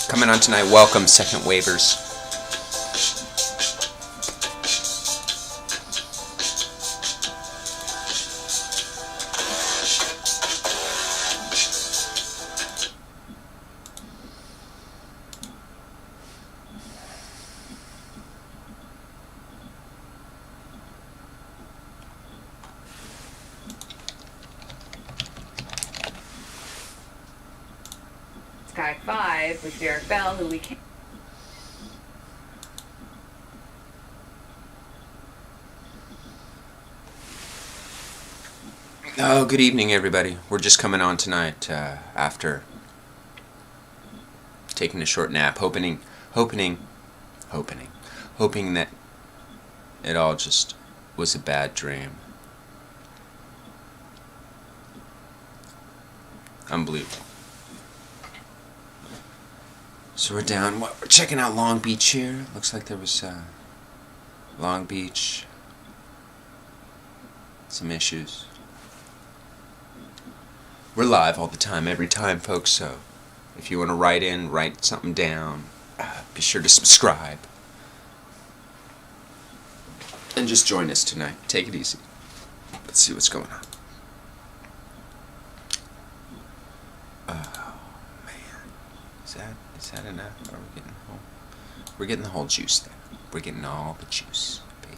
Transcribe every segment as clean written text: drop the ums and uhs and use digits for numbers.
Coming on tonight, welcome, second waivers. Sky 5 with Derek Bell, who we can. Oh, good evening, everybody. We're just coming on tonight after taking a short nap, hoping that it all just was a bad dream. Unbelievable. So we're checking out Long Beach here. Looks like there was Long Beach, some issues. We're live all the time, every time, folks, so if you want to write something down, be sure to subscribe. And just join us tonight. Take it easy. Let's see what's going on. Oh, man. Is that enough? Are we getting the whole? We're getting the whole juice there. We're getting all the juice, baby.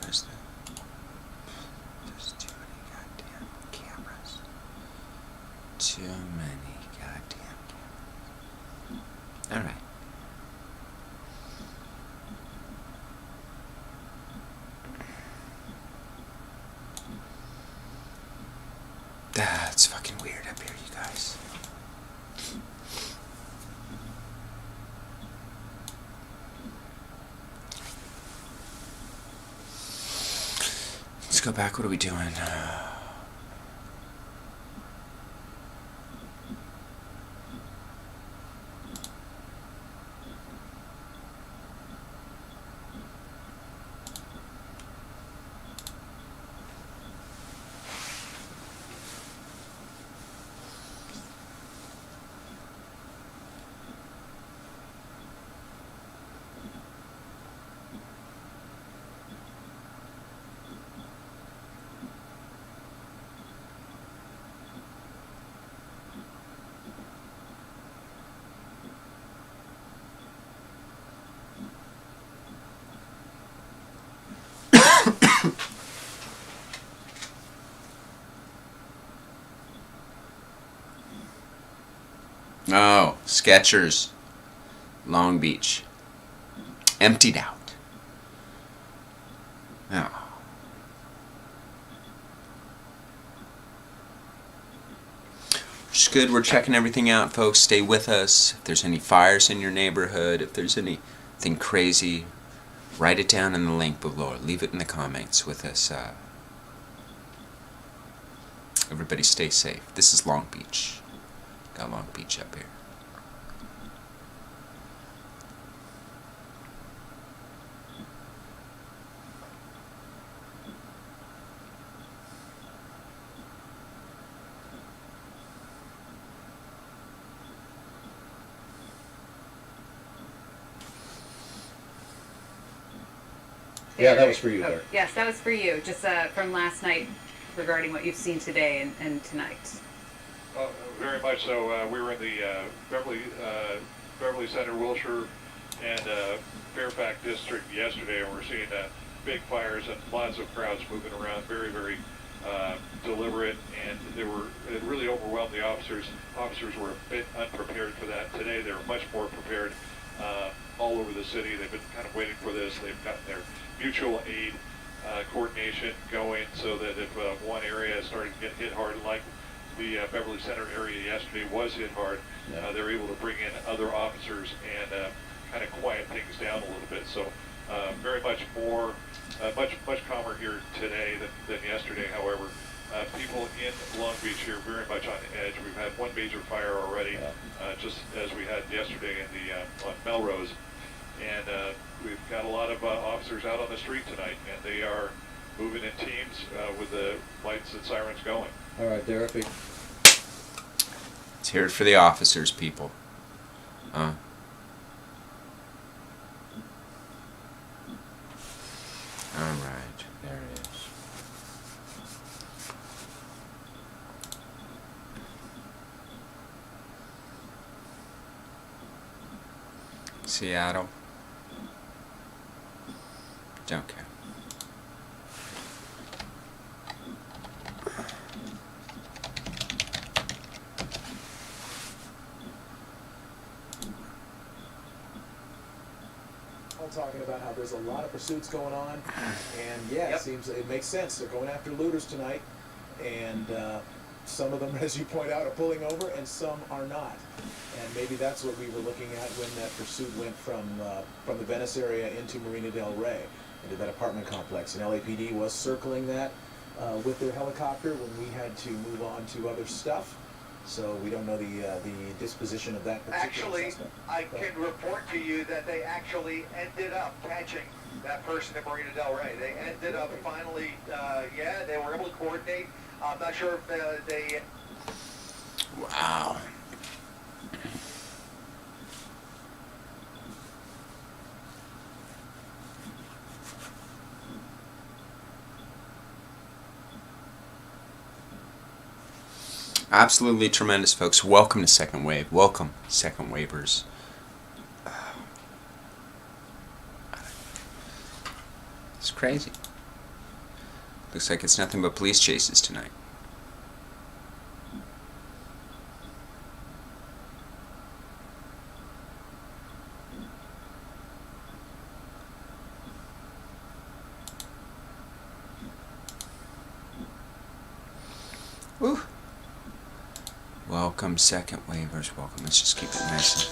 Where's the? There's too many goddamn cameras. Too many goddamn cameras. All right. It's fucking weird up here, you guys. Let's go back. What are we doing? Oh, Skechers, Long Beach, emptied out. Oh. It's good. We're checking everything out, folks. Stay with us. If there's any fires in your neighborhood, if there's anything crazy, write it down in the link below. Leave it in the comments with us. Everybody stay safe. This is Long Beach. Got Long Beach up here. Yeah, that was for you there. Yes, that was for you. Just from last night regarding what you've seen today and tonight. Very much so. We were in the Beverly Center, Wilshire, and Fairfax district yesterday, and we're seeing big fires and lots of crowds moving around. Very, very deliberate, and it really overwhelmed the officers. Officers were a bit unprepared for that. Today, they were much more prepared. All over the city, they've been kind of waiting for this. They've gotten their mutual aid coordination going, so that if one area started to get hit hard, like the Beverly Center area yesterday was hit hard, they were able to bring in other officers and kind of quiet things down a little bit. So very much more, much calmer here today than yesterday. However, people in Long Beach here very much on edge. We've had one major fire already, just as we had yesterday in the on Melrose, and we've got a lot of officers out on the street tonight, and they are moving in teams with the lights and sirens going. All right, Derek. Let's hear it for the officers, people. All right, there it is. Seattle. Don't care. Talking about how there's a lot of pursuits going on, and yeah, it makes sense. They're going after looters tonight, and some of them, as you point out, are pulling over, and some are not. And maybe that's what we were looking at when that pursuit went from the Venice area into Marina del Rey, into that apartment complex. And LAPD was circling that with their helicopter when we had to move on to other stuff. So we don't know the disposition of that particular suspect. I can report to you that they actually ended up catching that person in Marina del Rey. They ended up finally, they were able to coordinate. I'm not sure if they... Wow. Absolutely tremendous, folks. Welcome to Second Wave. Welcome, Second Wavers. It's crazy. Looks like it's nothing but police chases tonight. Ooh. Welcome, Second Wavers. Welcome. Let's just keep it nice.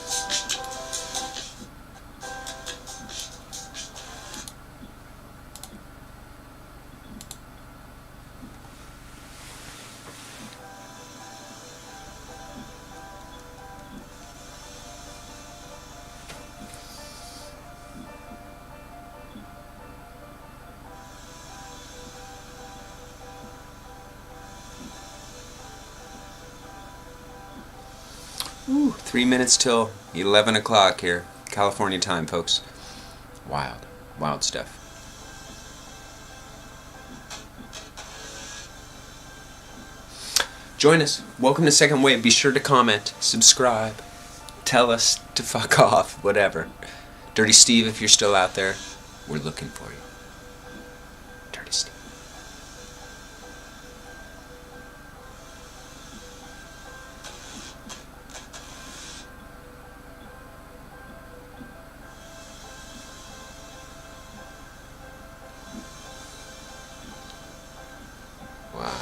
Ooh, 3 minutes till 11 o'clock here. California time, folks. Wild. Wild stuff. Join us. Welcome to Second Wave. Be sure to comment, subscribe, tell us to fuck off, whatever. Dirty Steve, if you're still out there, we're looking for you. Dirty Steve. Wow.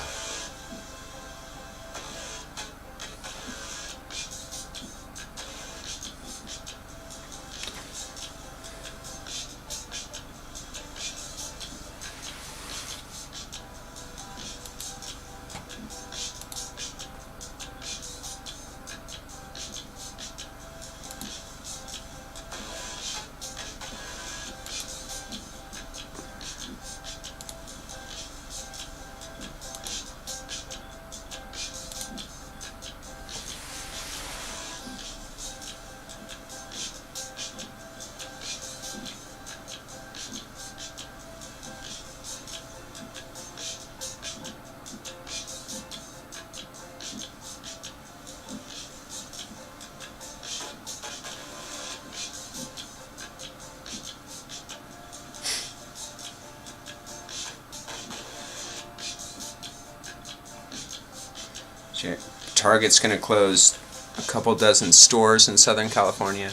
Target's going to close a couple dozen stores in Southern California.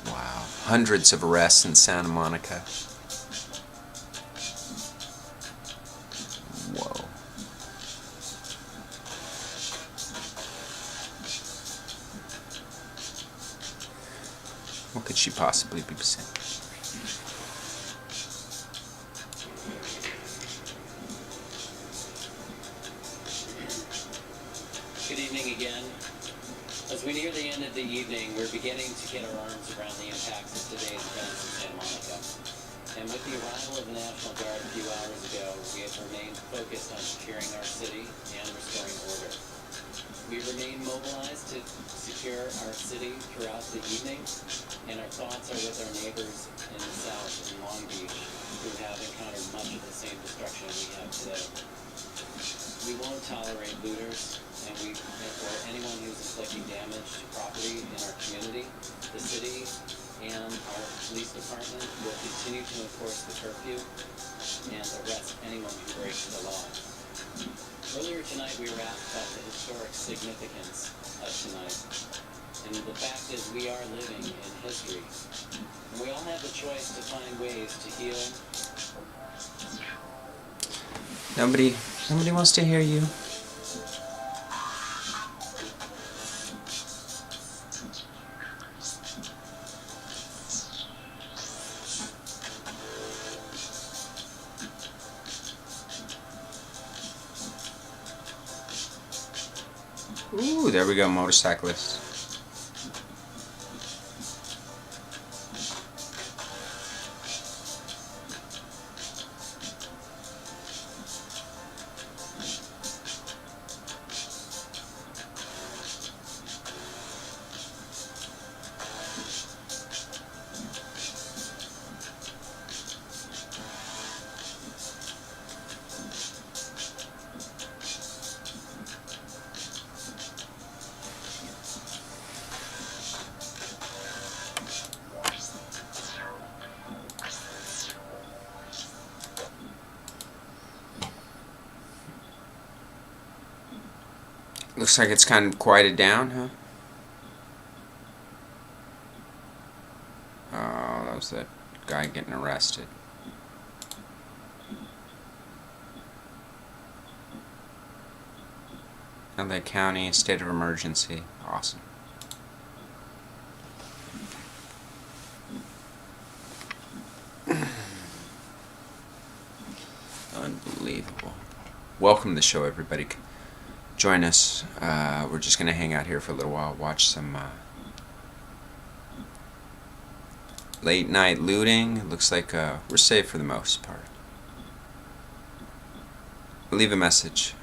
Wow. Hundreds of arrests in Santa Monica. Whoa. What could she possibly be saying? Good evening again. As we near the end of the evening, we're beginning to get our arms around the impacts of today's events in Santa Monica. And with the arrival of the National Guard a few hours ago, we have remained focused on securing our city and restoring order. We remain mobilized to secure our city throughout the evening, and our thoughts are with our neighbors in the south in Long Beach, who have encountered much of the same destruction we have today. We won't tolerate looters, or anyone who's inflicting damage to property in our community. The city and our police department will continue to enforce the curfew and arrest anyone who breaks the law. Earlier tonight, we were asked about the historic significance of tonight. And the fact is, we are living in history. And we all have the choice to find ways to heal. Nobody wants to hear you. Ooh, there we go, motorcyclists. Looks like it's kind of quieted down, huh? Oh, that was that guy getting arrested. LA County, state of emergency. Awesome. Unbelievable. Welcome to the show, everybody. Join us. We're just going to hang out here for a little while, watch some late night looting. It looks like we're safe for the most part. Leave a message.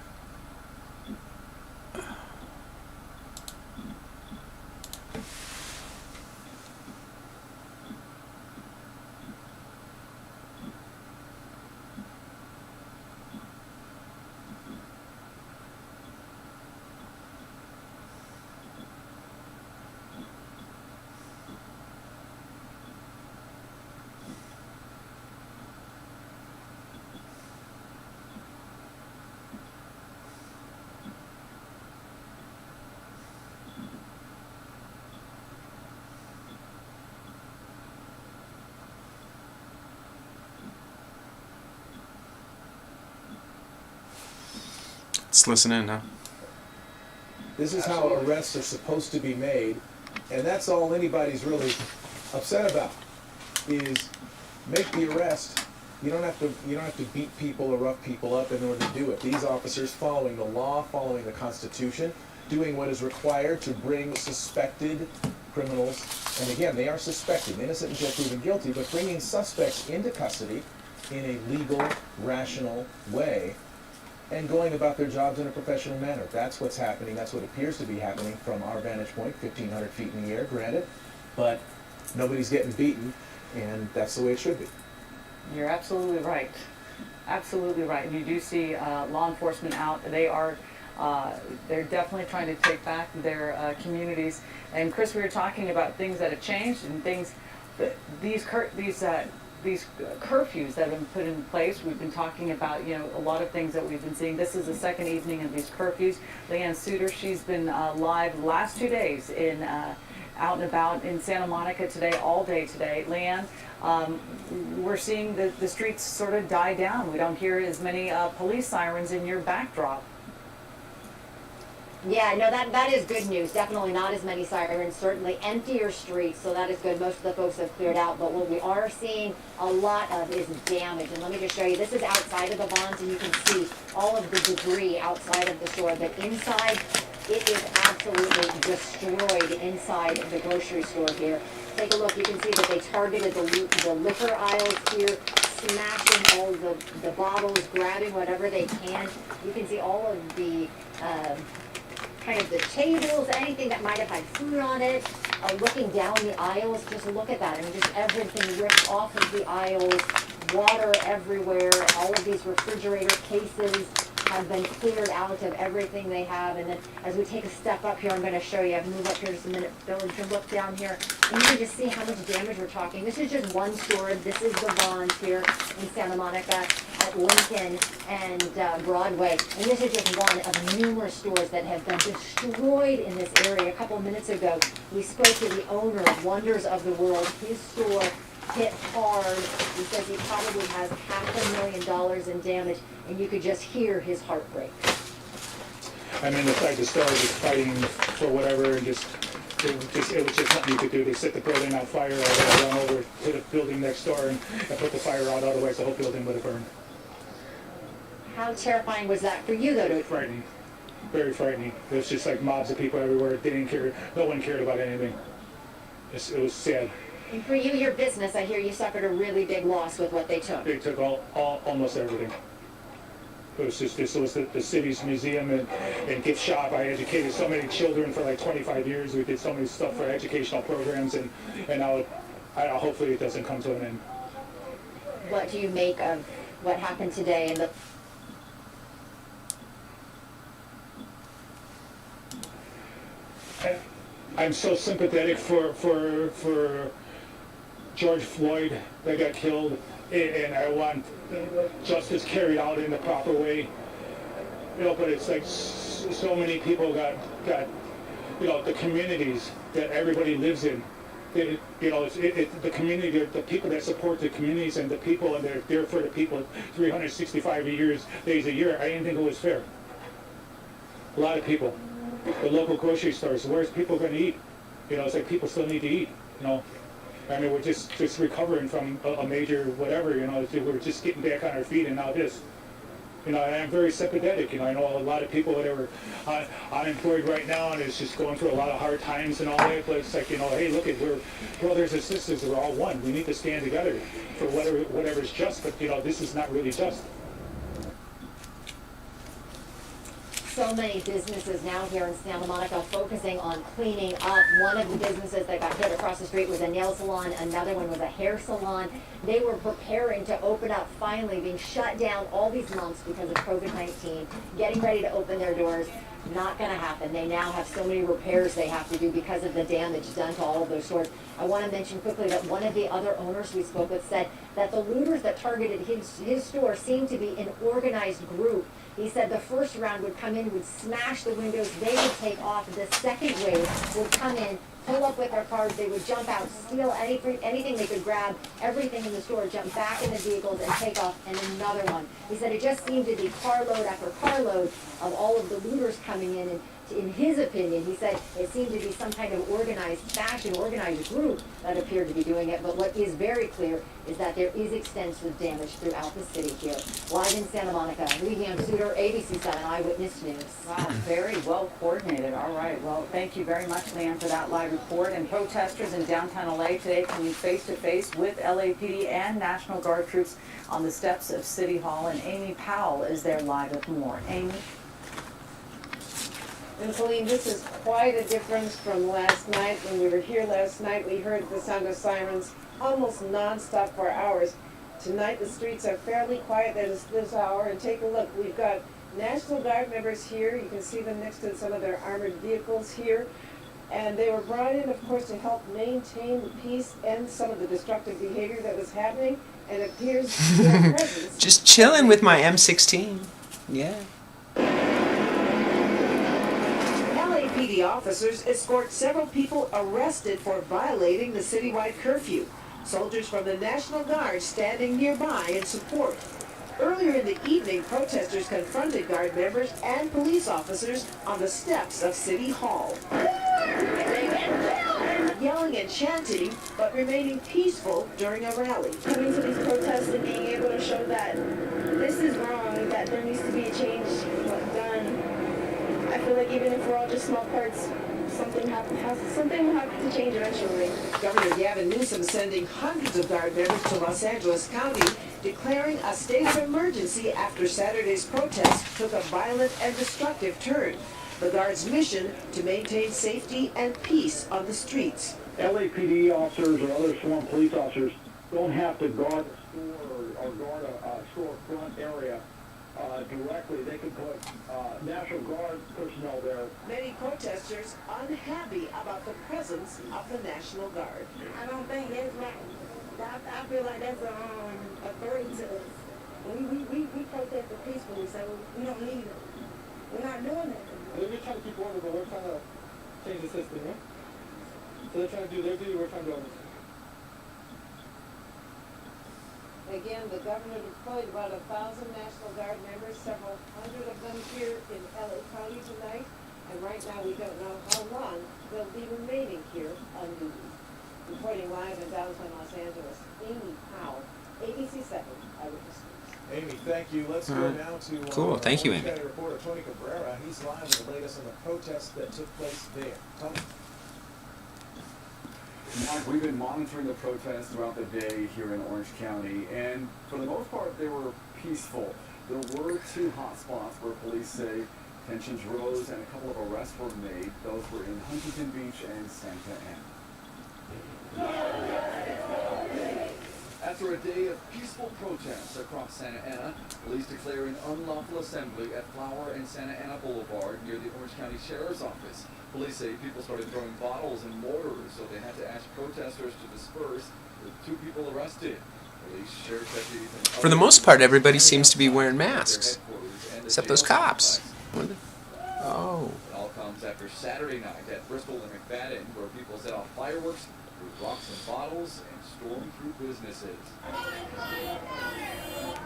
Let's listen in, huh? This is how arrests are supposed to be made, and that's all anybody's really upset about, is make the arrest. You don't have to beat people or rough people up in order to do it. These officers following the law, following the Constitution, doing what is required to bring suspected criminals, and again, they are suspected, innocent until proven guilty, but bringing suspects into custody in a legal, rational way, and going about their jobs in a professional manner. That's what's happening. That's what appears to be happening from our vantage point, 1,500 feet in the air, granted, but nobody's getting beaten, and that's the way it should be. You're absolutely right. Absolutely right. You do see law enforcement out. They're definitely trying to take back their communities. And Chris, we were talking about things that have changed and things that these curfews that have been put in place. We've been talking about, a lot of things that we've been seeing. This is the second evening of these curfews. Leanne Suter, she's been live the last 2 days in out and about in Santa Monica today, all day today. Leanne, we're seeing the streets sort of die down. We don't hear as many police sirens in your backdrop. Yeah, no, that is good news. Definitely not as many sirens, certainly emptier streets, so that is good. Most of the folks have cleared out, but what we are seeing a lot of is damage. And let me just show you, this is outside of the Vons, and you can see all of the debris outside of the store, but inside, it is absolutely destroyed inside the grocery store here. Take a look, you can see that they targeted the liquor aisles here, smashing all the bottles, grabbing whatever they can. You can see all of the, kind of the tables, anything that might have had food on it. Looking down the aisles, just look at that. I mean, just everything ripped off of the aisles, water everywhere. All of these refrigerator cases have been cleared out of everything they have. And then as we take a step up here, I'm going to show you. I've moved up here just a minute, Bill. You can look down here, and you can just see how much damage we're talking. This is just one store. This is the Vons here in Santa Monica at Lincoln and Broadway. And this is just one of numerous stores that have been destroyed in this area. A couple of minutes ago, we spoke to the owner of Wonders of the World. His store hit hard. He says he probably has $500,000 in damage, and you could just hear his heartbreak. I'm inside the store just fighting for whatever, and it was just nothing you could do. They set the building on fire. I run over to the building next door and put the fire out, otherwise the whole building would have burned. How terrifying was that for you, though? Frightening. Very frightening. It was just like mobs of people everywhere. They didn't care. No one cared about anything. It was sad. And for you, your business, I hear you suffered a really big loss with what they took. They took almost everything. It was just this was the city's museum and gift shop. I educated so many children for like 25 years. We did so many stuff for educational programs, and now hopefully it doesn't come to an end. What do you make of what happened today and the I'm so sympathetic for George Floyd that got killed, and I want justice carried out in the proper way. You know, but it's like so many people got you know, the communities that everybody lives in. You know, the community, the people that support the communities and the people, and they're there for the people 365 days a year. I didn't think it was fair. A lot of people. The local grocery stores, where's people going to eat? You know, it's like people still need to eat, you know. I mean, we're just recovering from a major whatever, you know, we're just getting back on our feet, and now this. You know, and I'm very sympathetic, you know. I know a lot of people that are unemployed right now, and it's just going through a lot of hard times and all that, but it's like, you know, hey, look, we're brothers and sisters, we're all one. We need to stand together for whatever's just, but, you know, this is not really just. so many businesses now here in Santa Monica focusing on cleaning up. One of the businesses that got hit across the street was a nail salon. Another one was a hair salon. They were preparing to open up, finally being shut down all these months because of COVID-19, getting ready to open their doors. Not going to happen. They now have so many repairs they have to do because of the damage done to all of those stores. I want to mention quickly that one of the other owners we spoke with said that the looters that targeted his store seemed to be an organized group. He said the first round would come in, would smash the windows, they would take off. The second wave would come in, pull up with their cars, they would jump out, steal anything they could grab, everything in the store, jump back in the vehicles and take off, and another one. He said it just seemed to be carload after carload of all of the looters coming in, and in his opinion, he said it seemed to be some kind of organized fashion, organized group that appeared to be doing it, but what is very clear is that there is extensive damage throughout the city here. Live in Santa Monica, Leanne Suter, ABC 7 Eyewitness News. Wow, very well coordinated. All right. Well, thank you very much, Leanne, for that live report. And protesters in downtown LA today coming face to face with LAPD and National Guard troops on the steps of City Hall. And Amy Powell is there live with more. Amy? And Colleen, this is quite a difference from last night. When we were here last night, we heard the sound of sirens almost nonstop for hours. Tonight, the streets are fairly quiet at this hour. And take a look, we've got National Guard members here. You can see them next to some of their armored vehicles here. And they were brought in, of course, to help maintain the peace and some of the destructive behavior that was happening. And it appears their presence. Just chilling with my M16. Yeah. LAPD officers escort several people arrested for violating the citywide curfew. Soldiers from the National Guard standing nearby in support. Earlier in the evening, protesters confronted Guard members and police officers on the steps of City Hall. Yelling and chanting, but remaining peaceful during a rally. Coming to these protests and being able to show that this is wrong, that there needs to be a change done. I feel like even if we're all just small parts something will have to change eventually. Governor Gavin Newsom sending hundreds of guard members to Los Angeles County, declaring a state of emergency after Saturday's protest took a violent and destructive turn. The Guard's mission to maintain safety and peace on the streets. LAPD officers or other sworn police officers don't have to guard a store or guard a storefront area directly. They can put National Guard personnel there. Many protesters unhappy about the presence of the National Guard. I don't think that's right. I feel like that's a threat to us. We protested peacefully, so we don't need it. We're not doing that. They're just trying to keep order, but we're trying to change the system, yeah? So they're trying to do their duty, we're trying to do ours. Again, the governor deployed about 1,000 National Guard members, several hundred of them here in LA County tonight. And right now, we don't know how long they'll be remaining here on duty. Reporting live in downtown Los Angeles, Amy Powell, ABC7 Eyewitness News. Amy, thank you. Let's go now to Cool. Thank you, Amy. County reporter Tony Cabrera. He's live with the latest on the protest that took place there. Tony. Mark, we've been monitoring the protests throughout the day here in Orange County, and for the most part, they were peaceful. There were two hot spots where police say tensions rose and a couple of arrests were made. Those were in Huntington Beach and Santa Ana. After a day of peaceful protests across Santa Ana, police declare an unlawful assembly at Flower and Santa Ana Boulevard near the Orange County Sheriff's Office. Police say people started throwing bottles and mortars, so they had to ask protesters to disperse, with 2 people arrested. Police, sheriff deputies, and For the most part, everybody seems to be wearing masks, except those cops. Oh. It all comes after Saturday night at Bristol and McFadden, where people set off fireworks, threw rocks and bottles, and stormed through businesses.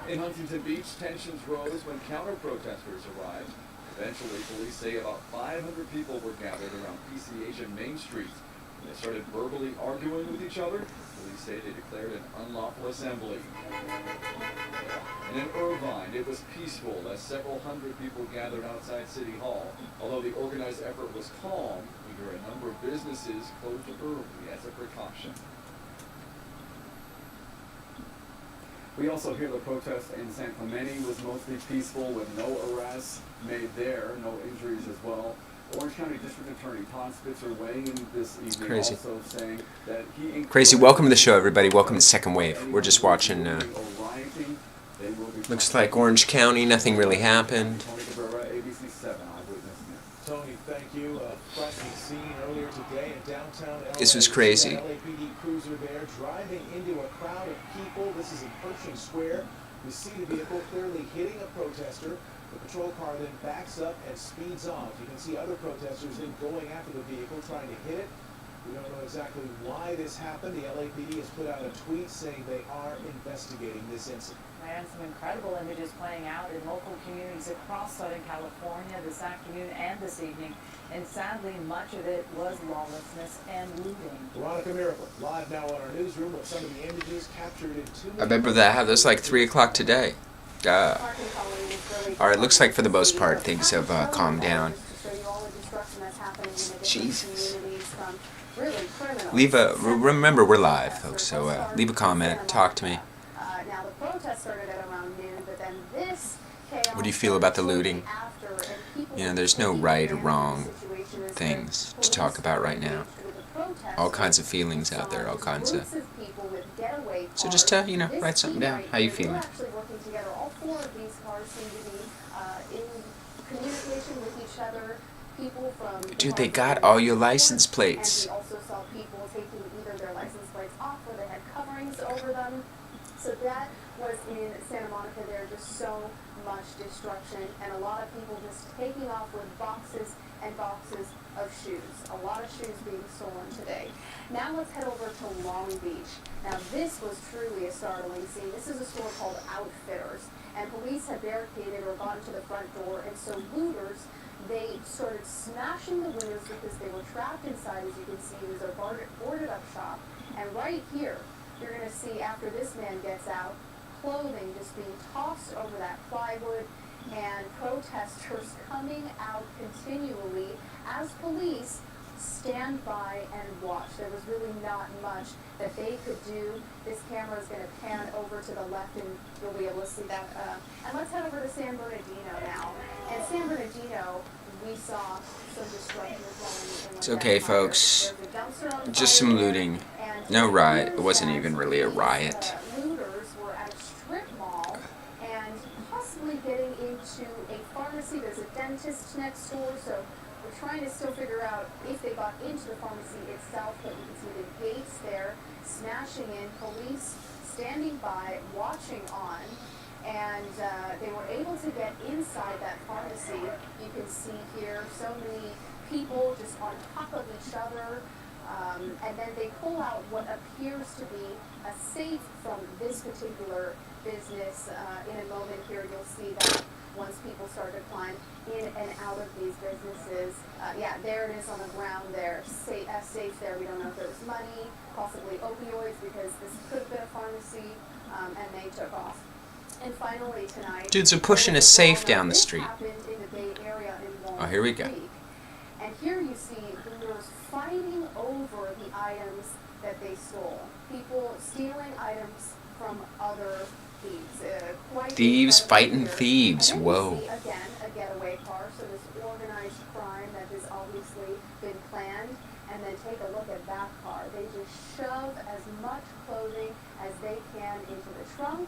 In Huntington Beach, tensions rose when counter-protesters arrived. Eventually, police say about 500 people were gathered around PCH and Main Street. When they started verbally arguing with each other, police say they declared an unlawful assembly. And in Irvine, it was peaceful as several hundred people gathered outside City Hall. Although the organized effort was calm, we hear a number of businesses closed early as a precaution. We also hear the protest in San Clemente was mostly peaceful with no arrests made there, no injuries as well. Orange County District Attorney Todd Spitzer weighing in this evening, Crazy. also saying that he Crazy. Welcome to the show, everybody. Welcome to Second Wave. We're just watching. Looks like Orange County. Nothing really happened. Tony Cabrera, ABC7 Eyewitness News. Tony, thank you. Frightening scene earlier today in downtown LA. This was crazy. LAPD cruiser there driving into a crowd of people. This is in Pershing Square. We see the vehicle clearly hitting a protester. The patrol car then backs up and speeds off. You can see other protesters then going after the vehicle, trying to hit it. We don't know exactly why this happened. The LAPD has put out a tweet saying they are investigating this incident. And some incredible images playing out in local communities across Southern California this afternoon and this evening. And sadly, much of it was lawlessness and looting. Veronica Miracle, live now on our newsroom with some of the images captured in 2 minutes. I remember that was like 3 o'clock today. All right, looks like for the most part things have calmed down. Jesus. Remember we're live, folks, so leave a comment, talk to me. Now the protest started at around noon, but then this chaos. What do you feel about the looting? You know, there's no right or wrong things to talk about right now. All kinds of feelings out there, all kinds of. So just you know, write something down. How you feeling? Actually working together. All 4 of these cars seem to be in communication with each other. People from. Dude, they got all your license plates. And we also saw people taking either their license plates off or they had coverings over them. So that was in Santa Monica. There just so much destruction and a lot of people just taking off with boxes and boxes of shoes. A lot of shoes being stolen today. Now let's head over to Long Beach. Now this was truly a startling scene. This is a store called Outfitters, and police had barricaded or gotten to the front door, and so looters, they started smashing the windows because they were trapped inside. As you can see, it was a boarded up shop. And right here, you're going to see after this man gets out, clothing just being tossed over that plywood, and protesters coming out continually as police stand by and watch. There was really not much that they could do. This camera is going to pan over to the left and you'll be able to see that. And let's head over to San Bernardino now. And San Bernardino, we saw some destruction as well. It's okay, folks. Just some looting. No riot. It wasn't even really a riot. Looters were at a strip mall and possibly getting into a pharmacy. There's a dentist next door, so we're trying to still figure out if they got into the pharmacy itself, but you can see the gates there smashing in, police standing by, watching on, and they were able to get inside that pharmacy. You can see here so many people just on top of each other, and then they pull out what appears to be a safe from this particular business. In a moment here, you'll see that once people start to climb in and out of these businesses. Yeah, there it is on the ground there, safe there. We don't know if there was money, possibly opioids, because this could have been a pharmacy, and they took off. And finally tonight, dudes are pushing a safe down the street. In the Bay Area in Oh, here we go. And here you see looters fighting over the items that they stole. People stealing items from other thieves. Thieves fighting thieves. And then Whoa. you see, again, a getaway car. So this organized crime that has obviously been planned. And then take a look at that car. They just shove as much clothing as they can into the trunk,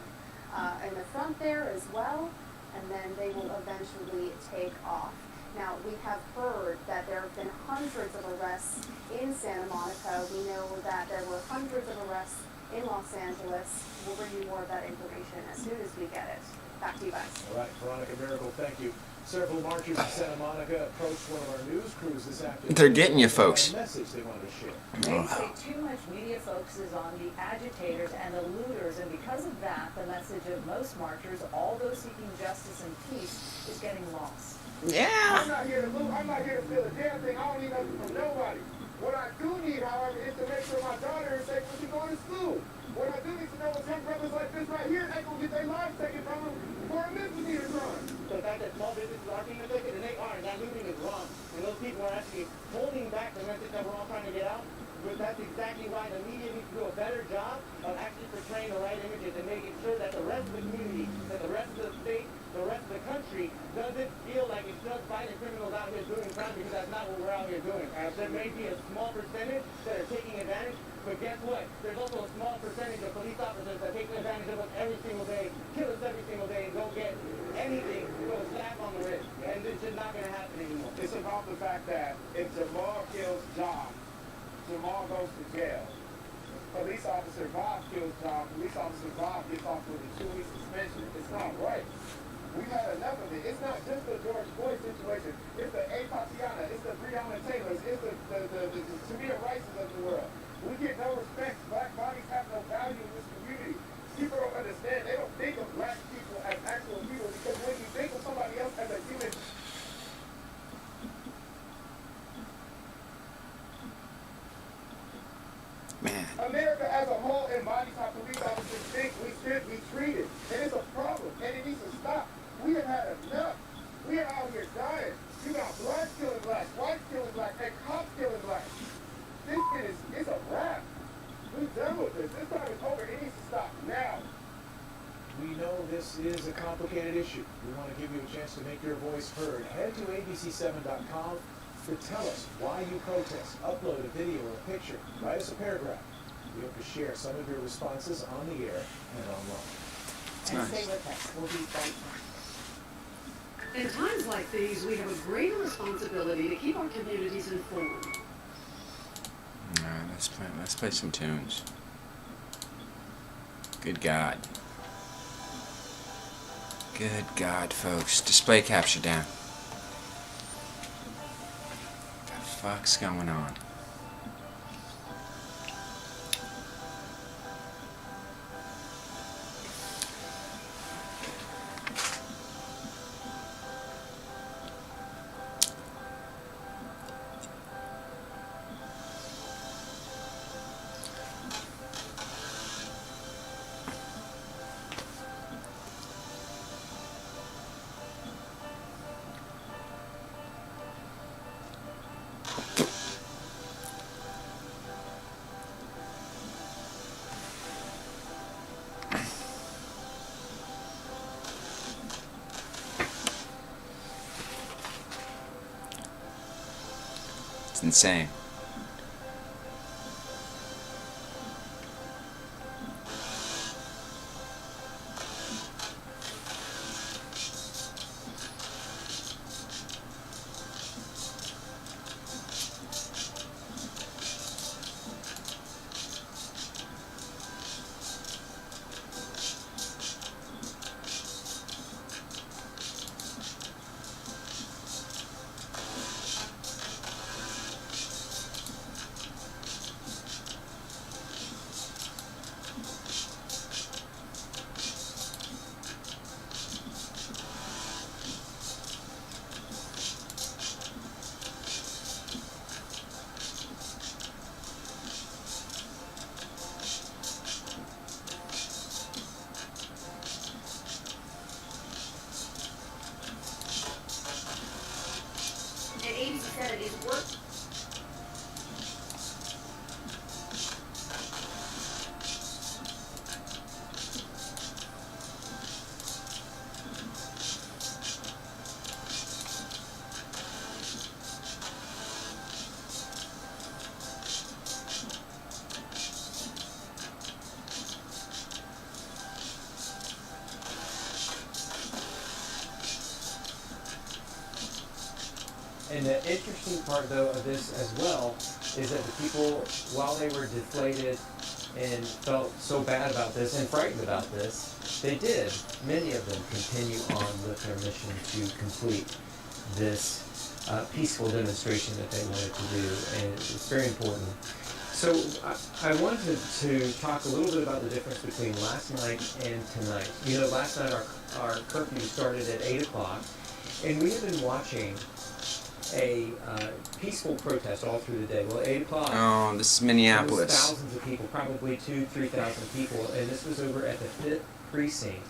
in the front there as well, and then they will eventually take off. Now, we have heard that there have been hundreds of arrests in Santa Monica. We know that there were hundreds of arrests in Los Angeles. We'll bring you more of that information as soon as we get it. Back to you guys. All right, Veronica Miracle, thank you. Several marchers in Santa Monica approached one of our news crews this afternoon. They're getting you, folks. A message they wanted to share. They say too much media focuses on the agitators and the looters, and because of that, the message of most marchers, all those seeking justice and peace, is getting lost. Yeah. I'm not here to loot. I'm not here to steal a damn thing. I don't need nothing from nobody. What I do need, however, is to make sure my daughter is safe when she's going to school. What I do need to know is some brothers like this right here, they gonna get their lives taken from them for a misdemeanor crime. The fact that small businesses are being affected and they aren't, that looting is wrong. And those people are actually holding back the message that we're all trying to get out. But that's exactly why the media needs to do a better job of actually portraying the right images and making sure that the rest of the community, that the rest of the state, the rest of the country doesn't feel like it's just fighting criminals out here doing crime, because that's not what we're out here doing. There may be a small percentage that are taking advantage, but guess what? There's also a small percentage of police officers that take advantage of us every single day, kill us every single day, and don't get anything but a slap on the wrist. And this is not going to happen anymore. It's about the fact that if Jamal kills John, Jamal goes to jail. Police officer Bob kills John. Police officer Bob gets off with a 2-week suspension. It's not right. We've had enough of it. It's not just the George Floyd situation. It's the A. Tatiana. It's the Breonna Taylors. It's the Tamir Rices of the world. We get no respect. Black bodies have no value in this community. People don't understand. They don't think of black people as actual people, because when you think of somebody else as a human, Man. America as a whole embodies how police officers think we should be treated. And it's a problem, and it needs to stop. We have had enough. We are out here dying. You got blacks killing blacks, whites killing blacks, and cops killing blacks. This shit is, it's a wrap. We're done with this. This time is over. It needs to stop now. We know this is a complicated issue. We want to give you a chance to make your voice heard. Head to abc7.com to tell us why you protest. Upload a video or a picture. Write us a paragraph. We hope to share some of your responses on the air and online. And stay with us. We'll be right back. In times like these, we have a greater responsibility to keep our communities informed. Let's play some tunes. Good God. Good God, folks. Display capture down. What the fuck's going on? It's insane. And ABC said it is work. And the interesting part, though, of this as well is that the people, while they were deflated and felt so bad about this and frightened about this, they did, many of them, continue on with their mission to complete this peaceful demonstration that they wanted to do, and it's very important. So I wanted to talk a little bit about the difference between last night and tonight. You know, last night our curfew started at 8 o'clock, and we have been watching a peaceful protest all through the day. Well, 8 o'clock. Oh, this is There was Minneapolis. thousands of people, probably 2,000-3,000 people, and this was over at the 5th precinct.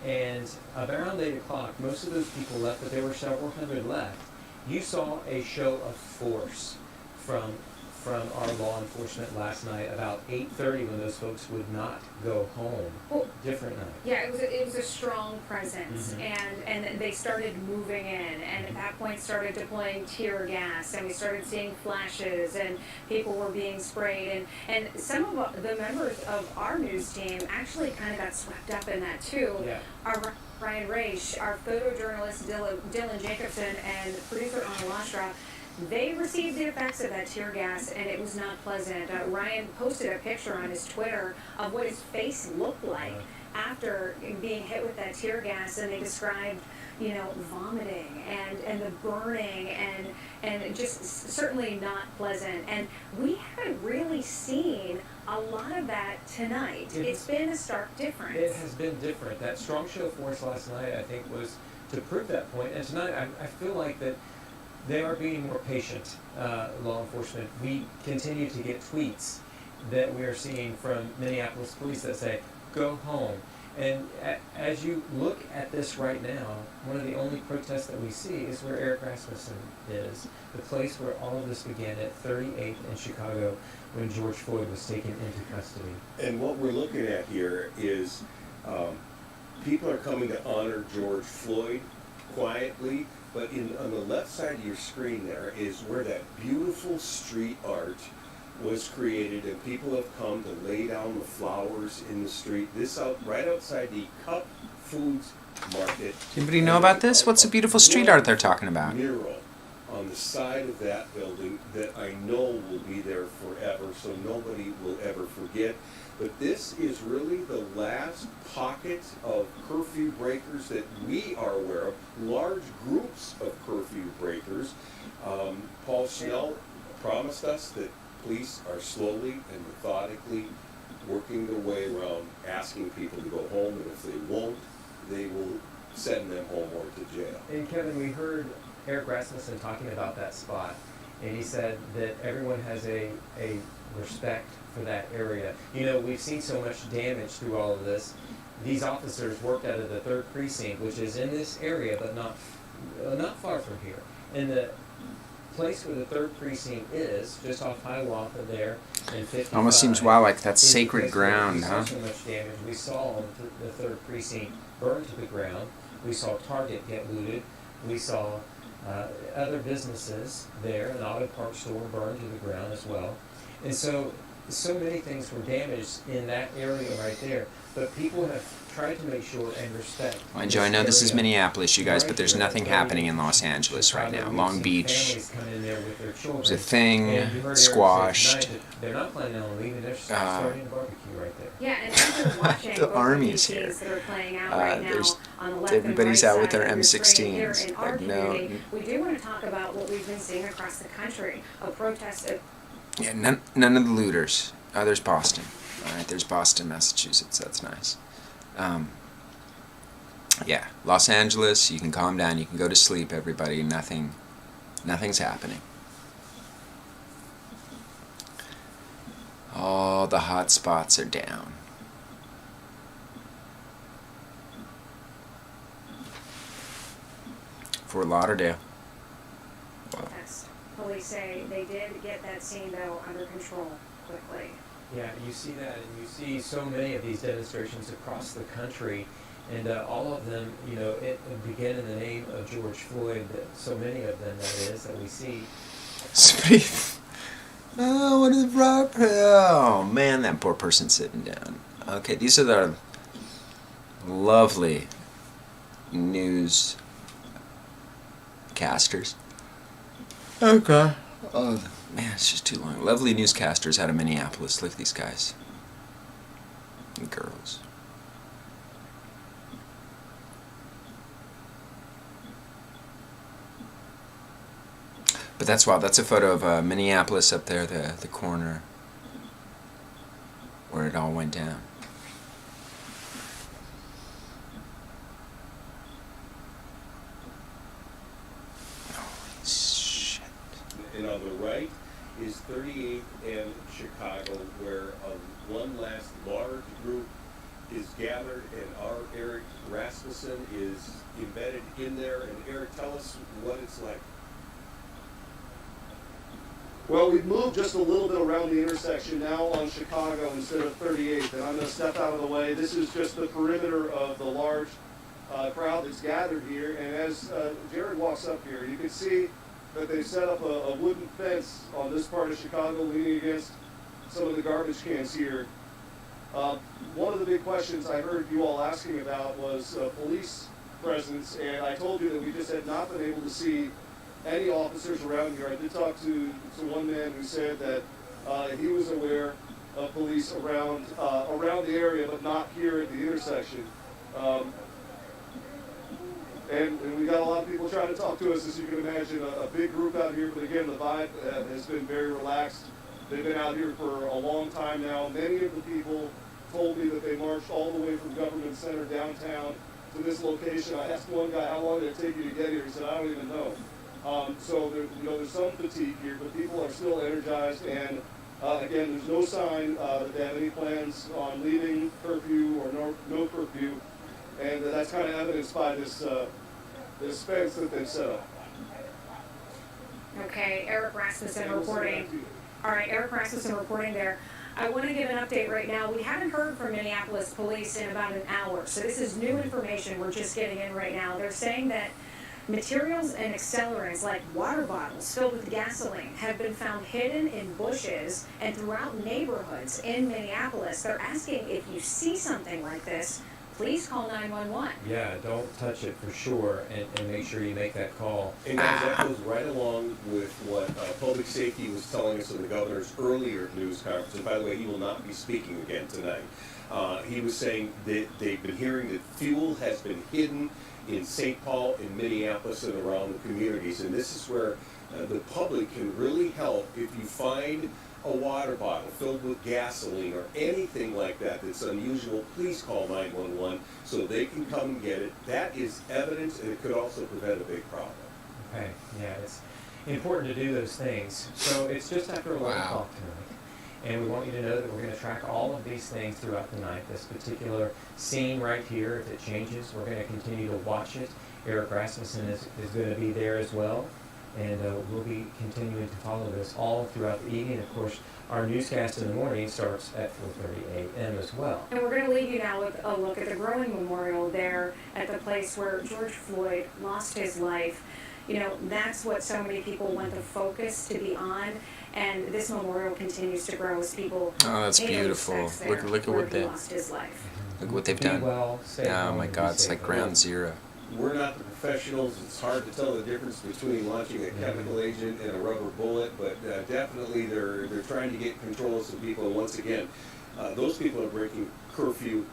And around 8 o'clock, most of those people left, but there were several hundred left. You saw a show of force from our law enforcement last night about 8:30 when those folks would not go home. Well, different night. Yeah, it was a strong presence, and they started moving in, and at that point started deploying tear gas, and we started seeing flashes, and people were being sprayed, and some of the members of our news team actually kind of got swept up in that too. Yeah. Our Ryan Raish, our photojournalist Dylan Jacobson, and producer Anna Lastra, they received the effects of that tear gas, and it was not pleasant. Ryan posted a picture on his Twitter of what his face looked like after being hit with that tear gas, and they described, you know, vomiting and the burning and just certainly not pleasant. And we haven't really seen a lot of that tonight. It's been a stark difference. It has been different. That strong show of force last night, I think, was to prove that point. And tonight, I feel like that they are being more patient, law enforcement. We continue to get tweets that we are seeing from Minneapolis police that say, go home. And as you look at this right now, one of the only protests that we see is where Eric Rasmussen is, the place where all of this began at 38th in Chicago when George Floyd was taken into custody. And what we're looking at here is people are coming to honor George Floyd quietly, but on the left side of your screen there is where that beautiful street art was created, and people have come to lay down the flowers in the street. This right outside the Cup Foods Market. Anybody know about this? What's the beautiful street art they're talking about? Mural on the side of that building that I know will be there forever, so nobody will ever forget. But this is really the last pocket of curfew breakers that we are aware of, large groups of curfew breakers. Paul Schnell promised us that police are slowly and methodically working their way around asking people to go home, and if they won't, they will send them home or to jail. And Kevin, we heard Eric Rasmussen talking about that spot, and he said that everyone has a respect for that area. You know, we've seen so much damage through all of this. These officers worked out of the 3rd precinct, which is in this area, but not far from here. And the place where the 3rd precinct is, just off Hiawatha there, and 55. Almost seems wild, like that's sacred ground, huh? We saw so much damage. We saw the 3rd precinct burned to the ground. We saw Target get looted. We saw other businesses there, an auto parts store burned to the ground as well. And so many things were damaged in that area right there. But people have tried to make sure and respect. Mind you, I know this is Minneapolis, you guys, but there's nothing happening in Los Angeles right now. Long Beach was a thing, squashed. They're not planning on leaving. They're starting a barbecue right there. Yeah, and after watching The both Army of is these here. scenes that are playing out right now on the left Everybody's and out right with their side of the screen here M16s. in our Like, no, community, we do want to talk about what we've been seeing across the country, a protest of yeah, none of the looters. Oh, there's Boston. All right, there's Boston, Massachusetts. That's nice. Yeah, Los Angeles. You can calm down. You can go to sleep, everybody. Nothing's happening. All the hot spots are down. Fort Lauderdale. protest. Police say they did get that scene, though, under control quickly. Yeah, you see that, and you see so many of these demonstrations across the country, and all of them, you know, it begin in the name of George Floyd. So many of them, that is, that we see. Oh, what is right? Oh man, that poor person sitting down. Okay, these are the lovely news casters. Okay. Oh man, it's just too long. Lovely newscasters out of Minneapolis. Look at these guys and girls. But that's wild. That's a photo of Minneapolis up there, the corner where it all went down. Holy shit. And on the right is 38th and Chicago, where one last large group is gathered, and our Eric Rasmussen is embedded in there. And Eric, tell us what it's like. Well, we've moved just a little bit around the intersection now on Chicago instead of 38th, and I'm going to step out of the way. This is just the perimeter of the large crowd that's gathered here, and as Jared walks up here, you can see that they set up a wooden fence on this part of Chicago leaning against some of the garbage cans here. One of the big questions I heard you all asking about was police presence, and I told you that we just had not been able to see any officers around here. I did talk to one man who said that he was aware of police around the area, but not here at the intersection. And we got a lot of people trying to talk to us, as you can imagine, a big group out here. But again, the vibe has been very relaxed. They've been out here for a long time now. Many of the people told me that they marched all the way from Government Center downtown to this location. I asked one guy, how long did it take you to get here? He said, I don't even know. So there's some fatigue here, but people are still energized, and again, there's no sign that they have any plans on leaving curfew or no curfew, and that's kind of evidenced by this fence that they've set up. Okay, Eric Rasmussen reporting. All right, Eric Rasmussen reporting there. I want to give an update right now. We haven't heard from Minneapolis police in about an hour, so this is new information we're just getting in right now. They're saying that materials and accelerants like water bottles filled with gasoline have been found hidden in bushes and throughout neighborhoods in Minneapolis. They're asking if you see something like this, please call 911. Yeah, don't touch it for sure, and make sure you make that call. And that goes right along with what Public Safety was telling us in the governor's earlier news conference. And by the way, he will not be speaking again tonight. He was saying that they've been hearing that fuel has been hidden in St. Paul, in Minneapolis, and around the communities. And this is where the public can really help. If you find a water bottle filled with gasoline or anything like that that's unusual, please call 911 so they can come and get it. That is evidence, and it could also prevent a big problem. Okay, yeah, it's important to do those things. So it's just after 11 o'clock tonight, and we want you to know that we're going to track all of these things throughout the night. This particular scene right here, if it changes, we're going to continue to watch it. Eric Rasmussen is going to be there as well, and we'll be continuing to follow this all throughout the evening. Of course, our newscast in the morning starts at 4:30 a.m. as well. And we're going to leave you now with a look at the growing memorial there at the place where George Floyd lost his life. you know, that's what so many people want the focus to be on. And this memorial continues to grow as people. Oh, that's pay beautiful. respects there Look at where what he they lost his life. look at what they've Be done. well, stay Oh home, my and be God, it's safe. like ground zero. We're not the professionals. It's hard to tell the difference between launching a chemical agent and a rubber bullet, but definitely they're trying to get control of some people. And once again, those people are breaking curfew,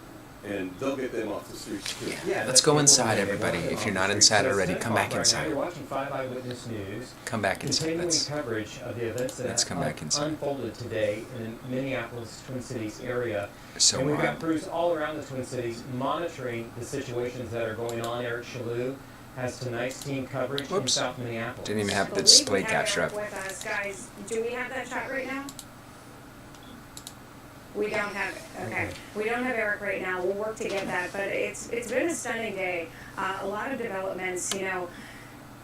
and they'll get them off the streets too. Yeah, Let's go inside, everybody. If you're not inside already, come back Right now, inside. you're watching 5 Eyewitness News. Come back inside. Continuing coverage of the events let's that come back inside. unfolded today in the Minneapolis, Twin Cities area. So and we've got wild. crews all around the Twin Cities monitoring the situations that are going on. Eric Shalou has tonight's team coverage in South Minneapolis. Didn't even have I the believe display we have capture Eric up. with us, guys. Do we have that shot right now? We don't have it. Okay. We don't have Eric right now. We'll work to get that. But it's been a stunning day. A lot of developments. You know,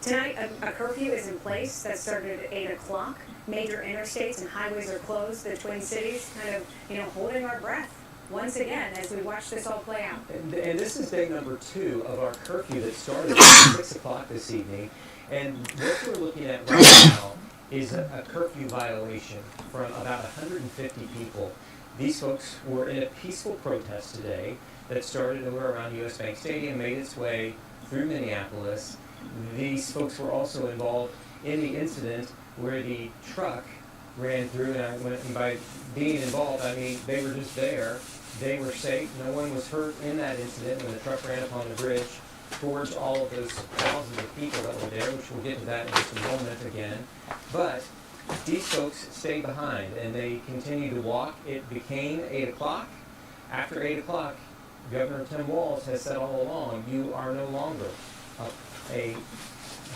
tonight a curfew is in place that started at 8 o'clock. Major interstates and highways are closed. The Twin Cities kind of, you know, holding our breath once again as we watch this all play out. And this is day number 2 of our curfew that started at 6 o'clock this evening. And what we're looking at right now is a curfew violation from about 150 people. These folks were in a peaceful protest today that started over around US Bank Stadium, made its way through Minneapolis. These folks were also involved in the incident where the truck ran through, and by being involved, I mean they were just there. They were safe. No one was hurt in that incident when the truck ran upon the bridge towards all of those thousands of people that were there, which we'll get to that in just a moment again. But these folks stayed behind and they continued to walk. It became 8 o'clock. After 8 o'clock, Governor Tim Walz has said all along, you are no longer a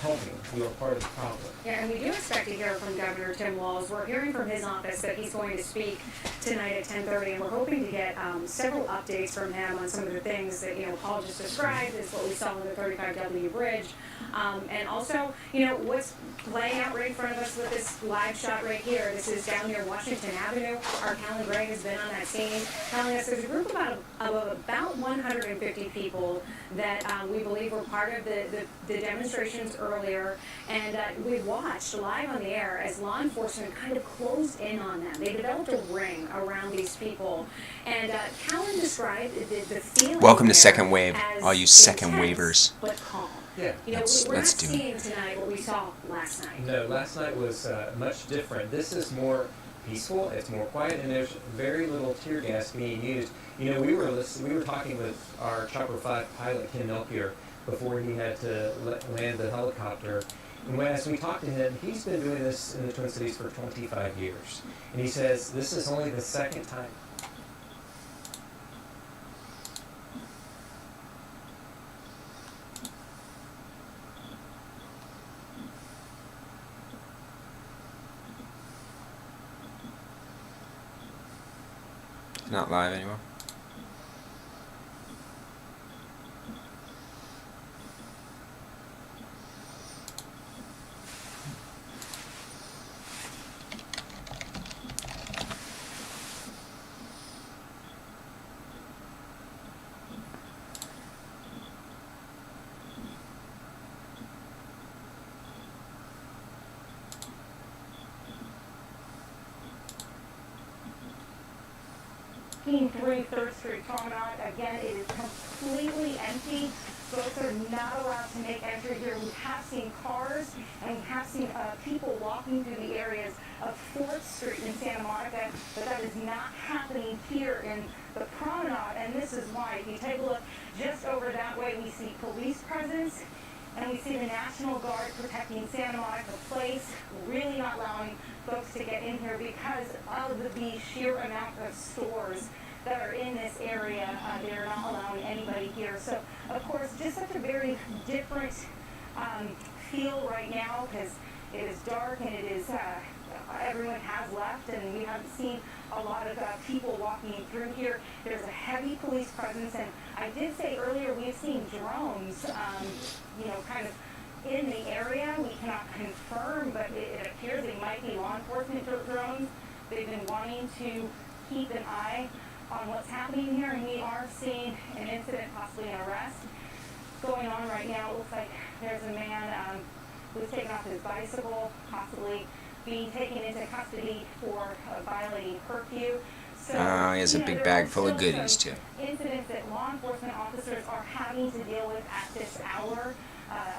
helping. You are part of the problem. Yeah, and we do expect to hear from Governor Tim Walz. We're hearing from his office that he's going to speak tonight at 10:30, and we're hoping to get several updates from him on some of the things that, you know, Paul just described, is what we saw on the 35W bridge. And also, you know, what's playing out right in front of us with this live shot right here. This is down near Washington Avenue. Our Callan Gray has been on that scene, telling us there's a group of about 150 people that we believe were part of the demonstrations earlier. And we watched live on the air as law enforcement kind of closed in on them. They developed a ring around these people. And Callan described the feeling. Welcome to there Second Wave, as all you second intense, wavers. but calm. Yeah. You know, Let's we're not do it. seeing tonight what we saw last night. No, last night was much different. This is more peaceful, it's more quiet, and there's very little tear gas being used. You know, we were talking with our Chopper 5 pilot, Ken Melchior, before he had to land the helicopter. And as we talked to him, he's been doing this in the Twin Cities for 25 years. And he says this is only the second time. Not live anymore. King 3 3rd Street Promenade. Again, it is completely empty. Folks are not allowed to make entry here. We have seen cars and we have seen people walking through the areas of 4th Street in Santa Monica, but that is not happening here in the promenade, and this is why. If you take a look just over that way, we see police presence, and we see the National Guard protecting Santa Monica Place, really not allowing folks to get in here because of the sheer amount of stores that are in this area. They're not allowing anybody here. So, of course, just such a very different feel right now because it is dark and it is everyone has left, and we haven't seen a lot of people walking through here. There's a heavy police presence, and I did say earlier we've seen drones, you know, kind of in the area. We cannot confirm, but it appears they might be law enforcement drones. They've been wanting to keep an eye on what's happening here, and we are seeing an incident, possibly an arrest, going on right now. It looks like there's a man who was taken off his bicycle, possibly being taken into custody for violating curfew. So, Oh, he has a big bag full of goodies, too. Incidents that law enforcement officers are having to deal with at this hour.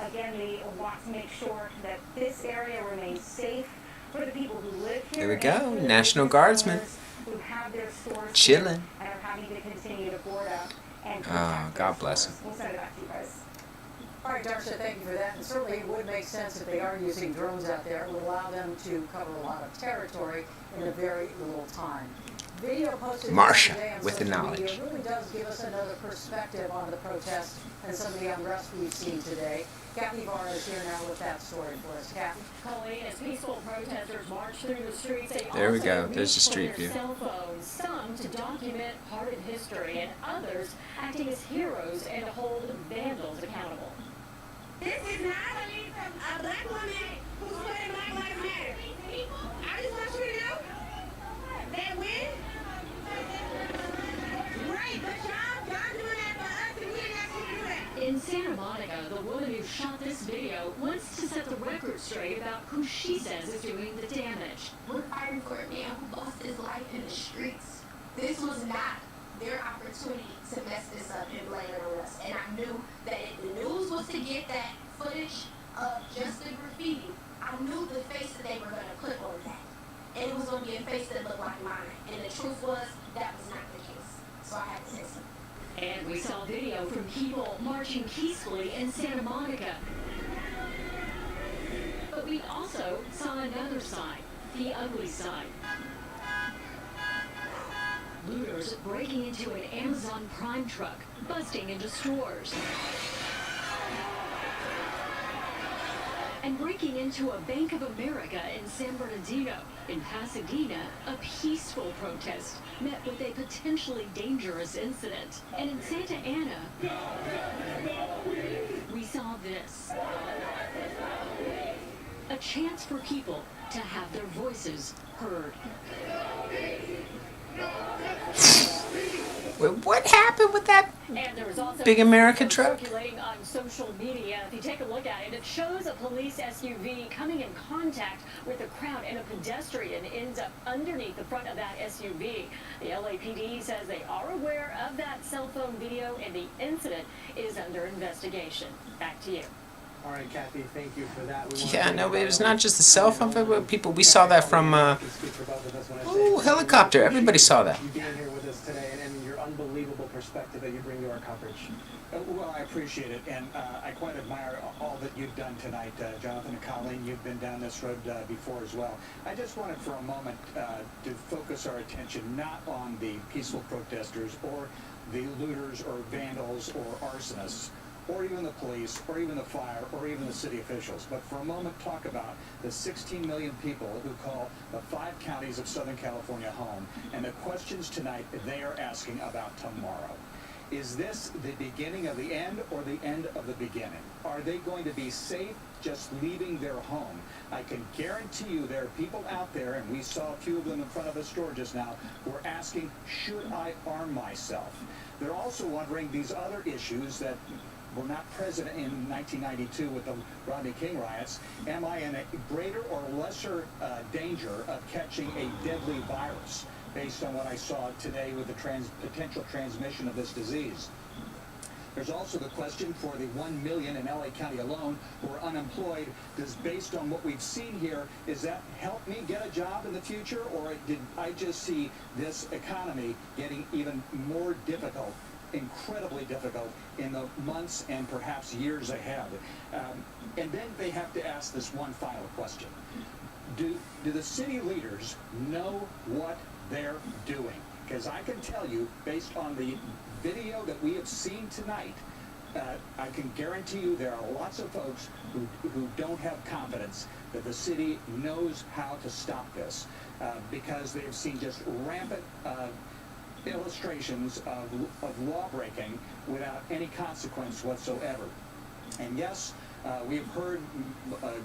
Again, they want to make sure that this area remains safe for the people who live here. There we go, National Guardsmen. Who have their stores chilling. and are having to continue to board up and Oh, God bless him. We'll send it back to you guys. All right, Darcia, thank you for that. And certainly it would make sense if they are using drones out there. It would allow them to cover a lot of territory in a very little time. Video posted Marcia, today on with the social knowledge. media really does give us another perspective on the protest and some of the unrest we've seen today. Kathy Barr is here now with that story for us. Kathy. Colleen, as peaceful protesters march through the streets, they There we also go. reach There's the for street their view. cell phones, some to document part of history, and others acting as heroes and to hold vandals accountable. This is not a black woman who's putting Black Lives Matter. I just want you to know that when, right, but y'all doing that for us and we didn't ask you to do that. In Santa Monica, the woman who shot this video wants to set the record straight about who she says is doing the damage. We're fighting for a man who lost his life in the streets. This was not their opportunity to mess this up and blame it on us. And I knew that if the news was to get that footage of just the graffiti, I knew the face that they were going to put on that. And it was going to be a face that looked like mine. And the truth was, that was not the case. So I had to say something. And we saw video from people marching peacefully in Santa Monica. But we also saw another side, the ugly side. Looters breaking into an Amazon Prime truck, busting into stores. And breaking into a Bank of America in San Bernardino. In Pasadena, a peaceful protest met with a potentially dangerous incident. And in Santa Ana, we saw this. A chance for people to have their voices heard. Wait, what happened with that And there was also big America video truck? circulating on social media. If you take a look at it, it shows a police SUV coming in contact with a crowd, and a pedestrian ends up underneath the front of that SUV. The LAPD says they are aware of that cell phone video, and the incident is under investigation. Back to you. All right, Kathy, thank you for that. Yeah, no, but it was not just the cell phone people. We saw that from helicopter. Everybody saw that. You being here with us today and your unbelievable perspective that you bring to our coverage. Well, I appreciate it, and I quite admire all that you've done tonight. Jonathan and Colleen, you've been down this road before as well. I just wanted for a moment to focus our attention not on the peaceful protesters or the looters or vandals or arsonists, or even the police, or even the fire, or even the city officials, but for a moment talk about the 16 million people who call the 5 counties of Southern California home, and the questions tonight they are asking about tomorrow. Is this the beginning of the end or the end of the beginning? Are they going to be safe just leaving their home? I can guarantee you there are people out there, and we saw a few of them in front of the store just now, who are asking, should I arm myself? They're also wondering these other issues that were not present in 1992 with the Rodney King riots. Am I in a greater or lesser danger of catching a deadly virus based on what I saw today with the potential transmission of this disease? There's also the question for the 1 million in LA County alone who are unemployed. Does, based on what we've seen here, does that help me get a job in the future, or did I just see this economy getting even more difficult, incredibly difficult, in the months and perhaps years ahead? And then they have to ask this one final question. Do the city leaders know what they're doing? Because I can tell you, based on the video that we have seen tonight, I can guarantee you there are lots of folks who don't have confidence that the city knows how to stop this, because they've seen just rampant illustrations of law breaking without any consequence whatsoever. And yes, we've heard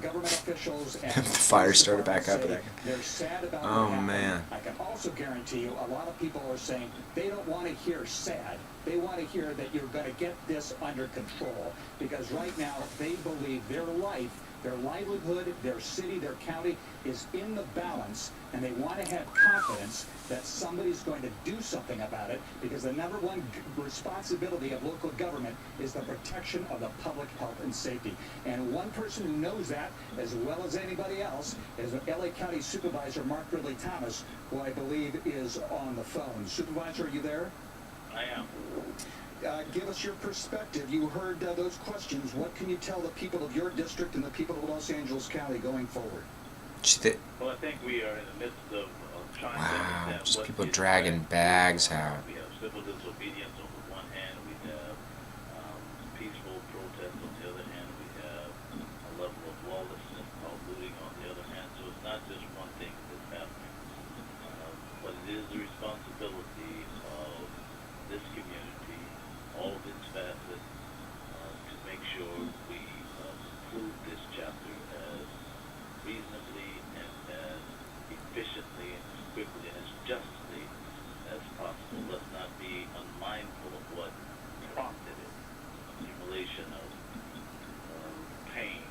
government officials and Fire started back up. they're sad about what Oh happened. man. I can also guarantee you a lot of people are saying they don't want to hear sad. They want to hear that you're going to get this under control, because right now they believe their life, their livelihood, their city, their county is in the balance, and they want to have confidence that somebody's going to do something about it, because the number one responsibility of local government is the protection of the public health and safety. And one person who knows that as well as anybody else is LA County Supervisor Mark Ridley Thomas, who I believe is on the phone. Supervisor, are you there? I am. Give us your perspective. You heard those questions. What can you tell the people of your district and the people of Los Angeles County going forward? Well, I think we are in the midst of trying to understand Just what people is dragging right. bags out. We have civil disobedience on the one hand. We have peaceful protest on the other hand. We have a level of lawlessness called looting on the other hand. So it's not just one thing that's happening. But it is the responsibility of this community, all of its facets, to make sure we conclude this chapter as reasonably and as efficiently and as quickly and as justly as possible. Let's not be unmindful of what prompted it, accumulation of pain,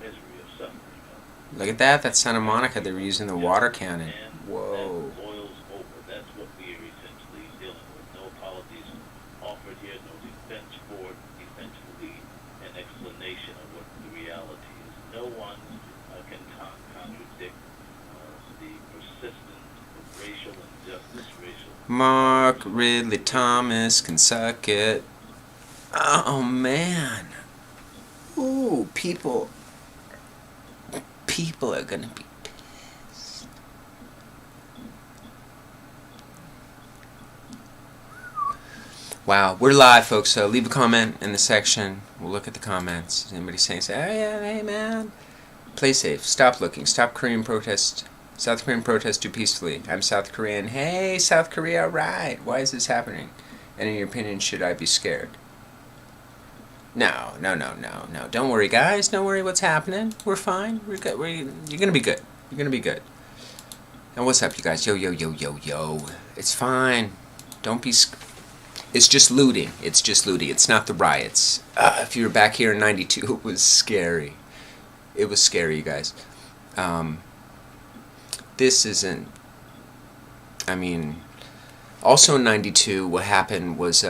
misery, of suffering. Look at that. That's Santa Monica. They were using the water cannon. Whoa. That boils over. That's what we are essentially dealing with. No apologies offered here, no defense for it, essentially an explanation of what the reality is. No one can contradict the persistence of racial injustice, racial... Mark Ridley Thomas can suck it. Oh, man. Ooh, people are gonna be pissed. Wow, we're live, folks, so leave a comment in the section. We'll look at the comments. Anybody saying, oh, yeah, hey, man. Play safe. Stop looking. Stop Korean protest. South Korean protest, do peacefully. I'm South Korean. Hey, South Korea, right. Why is this happening? And in your opinion, should I be scared? No. Don't worry, guys. Don't worry what's happening. We're fine. We're good. You're going to be good. You're going to be good. And what's up, you guys? Yo. It's fine. Don't be It's just looting. It's just looting. It's not the riots. If you were back here in 92, it was scary. It was scary, you guys. This isn't... I mean... Also in 92, what happened was...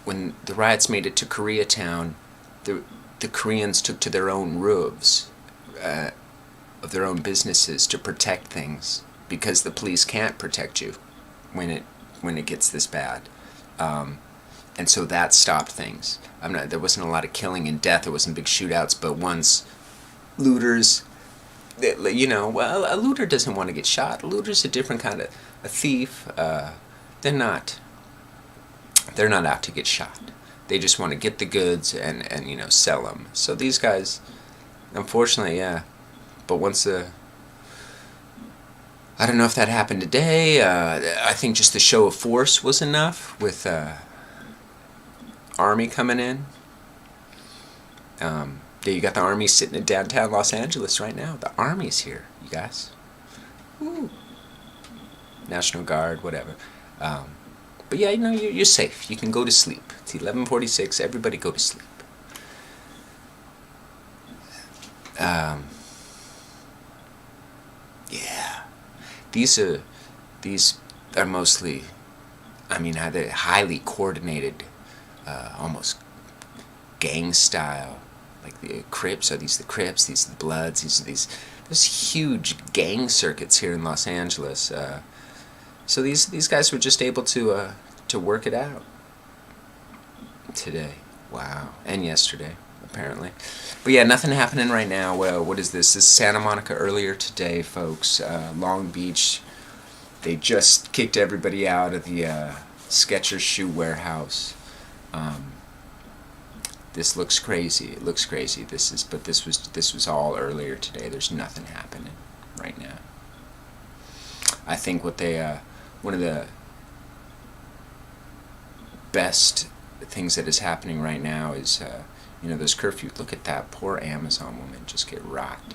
when the riots made it to Koreatown, the Koreans took to their own roofs of their own businesses to protect things, because the police can't protect you when it gets this bad, and so that stopped things. There wasn't a lot of killing and death. There wasn't big shootouts, but once looters, well, a looter doesn't want to get shot. A looter's a different kind of a thief. They're not out to get shot. They just want to get the goods and sell them. So these guys, unfortunately, yeah. But once I don't know if that happened today. I think just the show of force was enough with Army coming in. You got the Army sitting in downtown Los Angeles right now. The Army's here, you guys. Woo. National Guard, whatever. But yeah, you're safe. You can go to sleep. It's 11:46. Everybody go to sleep. Yeah. These are mostly, they're highly coordinated, almost gang style. Like the Crips, are these the Crips? These are the Bloods. There's huge gang circuits here in Los Angeles. So these guys were just able to work it out today. Wow. And yesterday, apparently. But yeah, nothing happening right now. Well, what is this? This is Santa Monica earlier today, folks. Long Beach. They just kicked everybody out of the Skechers shoe warehouse. This looks crazy. It looks crazy. This was all earlier today. There's nothing happening right now. I think what they one of the best things that is happening right now is those curfews. Look at that poor Amazon woman just get rocked.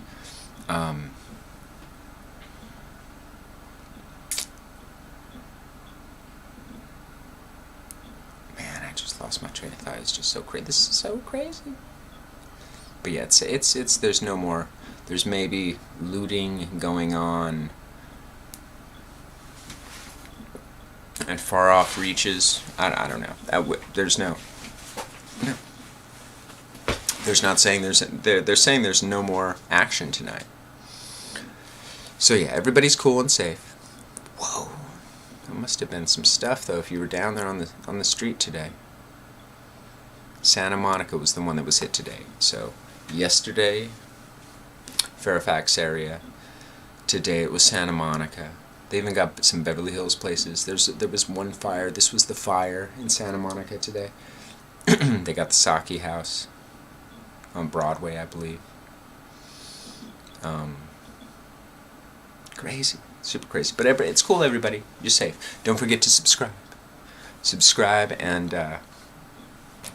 Man, lost my train of thought. It's just so crazy. This is so crazy. But yeah, it's there's no more. There's maybe looting going on at far off reaches. I don't know. There's no. There's not saying they're saying there's no more action tonight. So yeah, everybody's cool and safe. Whoa, there must have been some stuff though if you were down there on the street today. Santa Monica was the one that was hit today. So yesterday, Fairfax area. Today it was Santa Monica. They even got some Beverly Hills places. There was one fire. This was the fire in Santa Monica today. They got the Saki House on Broadway, I believe. Crazy, super crazy. But it's cool, everybody. You're safe. Don't forget to subscribe. Subscribe and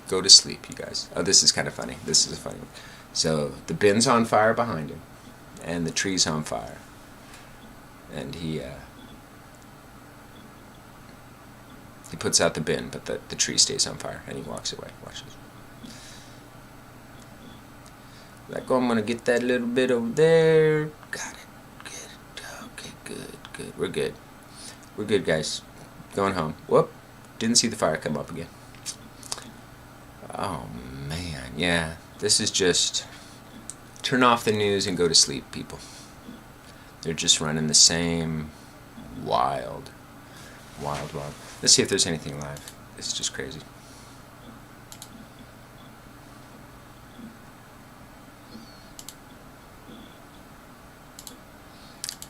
go to sleep, you guys. Oh, this is kind of funny. This is a funny one. So the bin's on fire behind him, and the tree's on fire. And he puts out the bin, but the tree stays on fire, and he walks away. Watch this. Like, oh, I'm going to get that little bit over there. Got it. Good. Okay, good. We're good. We're good, guys. Going home. Whoop. Didn't see the fire come up again. Oh, man. Yeah. This is just... Turn off the news and go to sleep, people. They're just running the same wild. Let's see if there's anything live. It's just crazy.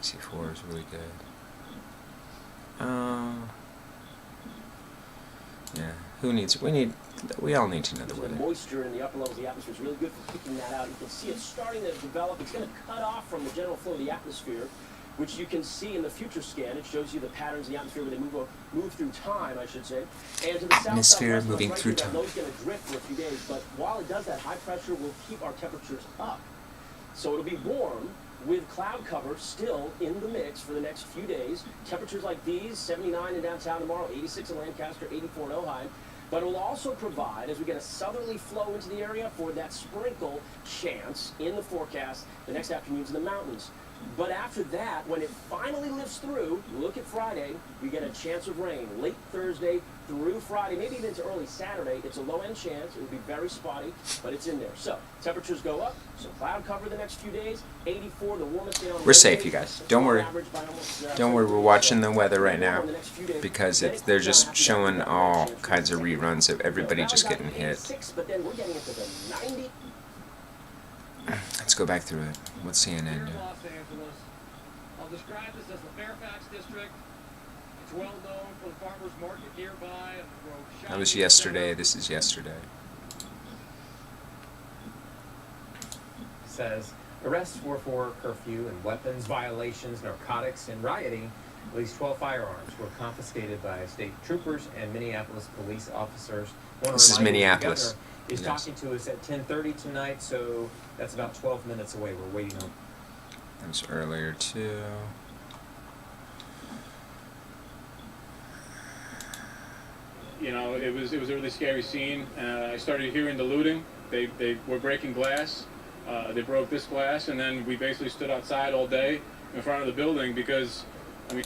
C4 is really good. Yeah. We all need to know the weather. Moisture in the upper levels of the atmosphere is really good for picking that out. You can see it starting to develop. It's going to cut off from the general flow of the atmosphere, which you can see in the future scan. It shows you the patterns of the atmosphere where they move through time, I should say. And to the south, atmosphere moving through time. That low's going to drift for a few days, but while it does that, high pressure will keep our temperatures up. So it'll be warm with cloud cover still in the mix for the next few days. Temperatures like these, 79 in downtown tomorrow, 86 in Lancaster, 84 in Ojai. But it will also provide, as we get a southerly flow into the area, for that sprinkle chance in the forecast the next afternoons in the mountains. But after that, when it finally lifts through, look at Friday, we get a chance of rain. Late Thursday through Friday, maybe even into early Saturday. It's a low-end chance. It will be very spotty, but it's in there. So temperatures go up, some cloud cover the next few days. 84, the warmest day on We're safe, you guys. Don't worry. Don't worry, we're watching the weather right now because they're just showing all kinds of reruns of everybody just getting hit. But then we're getting into the 90. Let's go back through it. What's CNN do? Los Angeles. I'll describe this as the Fairfax district. It's well known for the farmers market nearby. That was yesterday. This is yesterday. Says arrests were for curfew and weapons violations, narcotics, and rioting. At least 12 firearms were confiscated by state troopers and Minneapolis police officers. This is Minneapolis. He's talking to us at 10:30 tonight, so that's about 12 minutes away. We're waiting on. That was earlier too. You know, it was a really scary scene. I started hearing the looting. They were breaking glass. They broke this glass, and then we basically stood outside all day in front of the building because, I mean.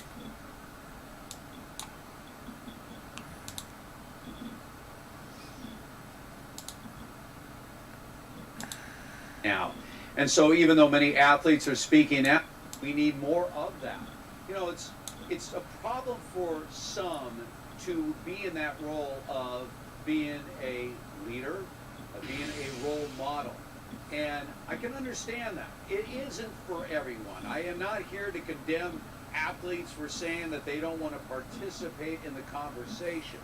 Now, and so even though many athletes are speaking out, we need more of that. You know, it's a problem for some to be in that role of being a leader, of being a role model. And I can understand that. It isn't for everyone. I am not here to condemn athletes for saying that they don't want to participate in the conversation.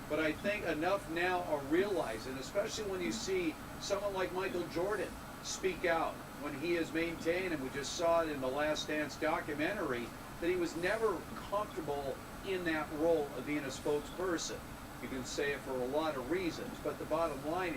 But I think enough now are realizing, especially when you see someone like Michael Jordan speak out, when he has maintained, and we just saw it in the Last Dance documentary, that he was never comfortable in that role of being a spokesperson. You can say it for a lot of reasons, but the bottom line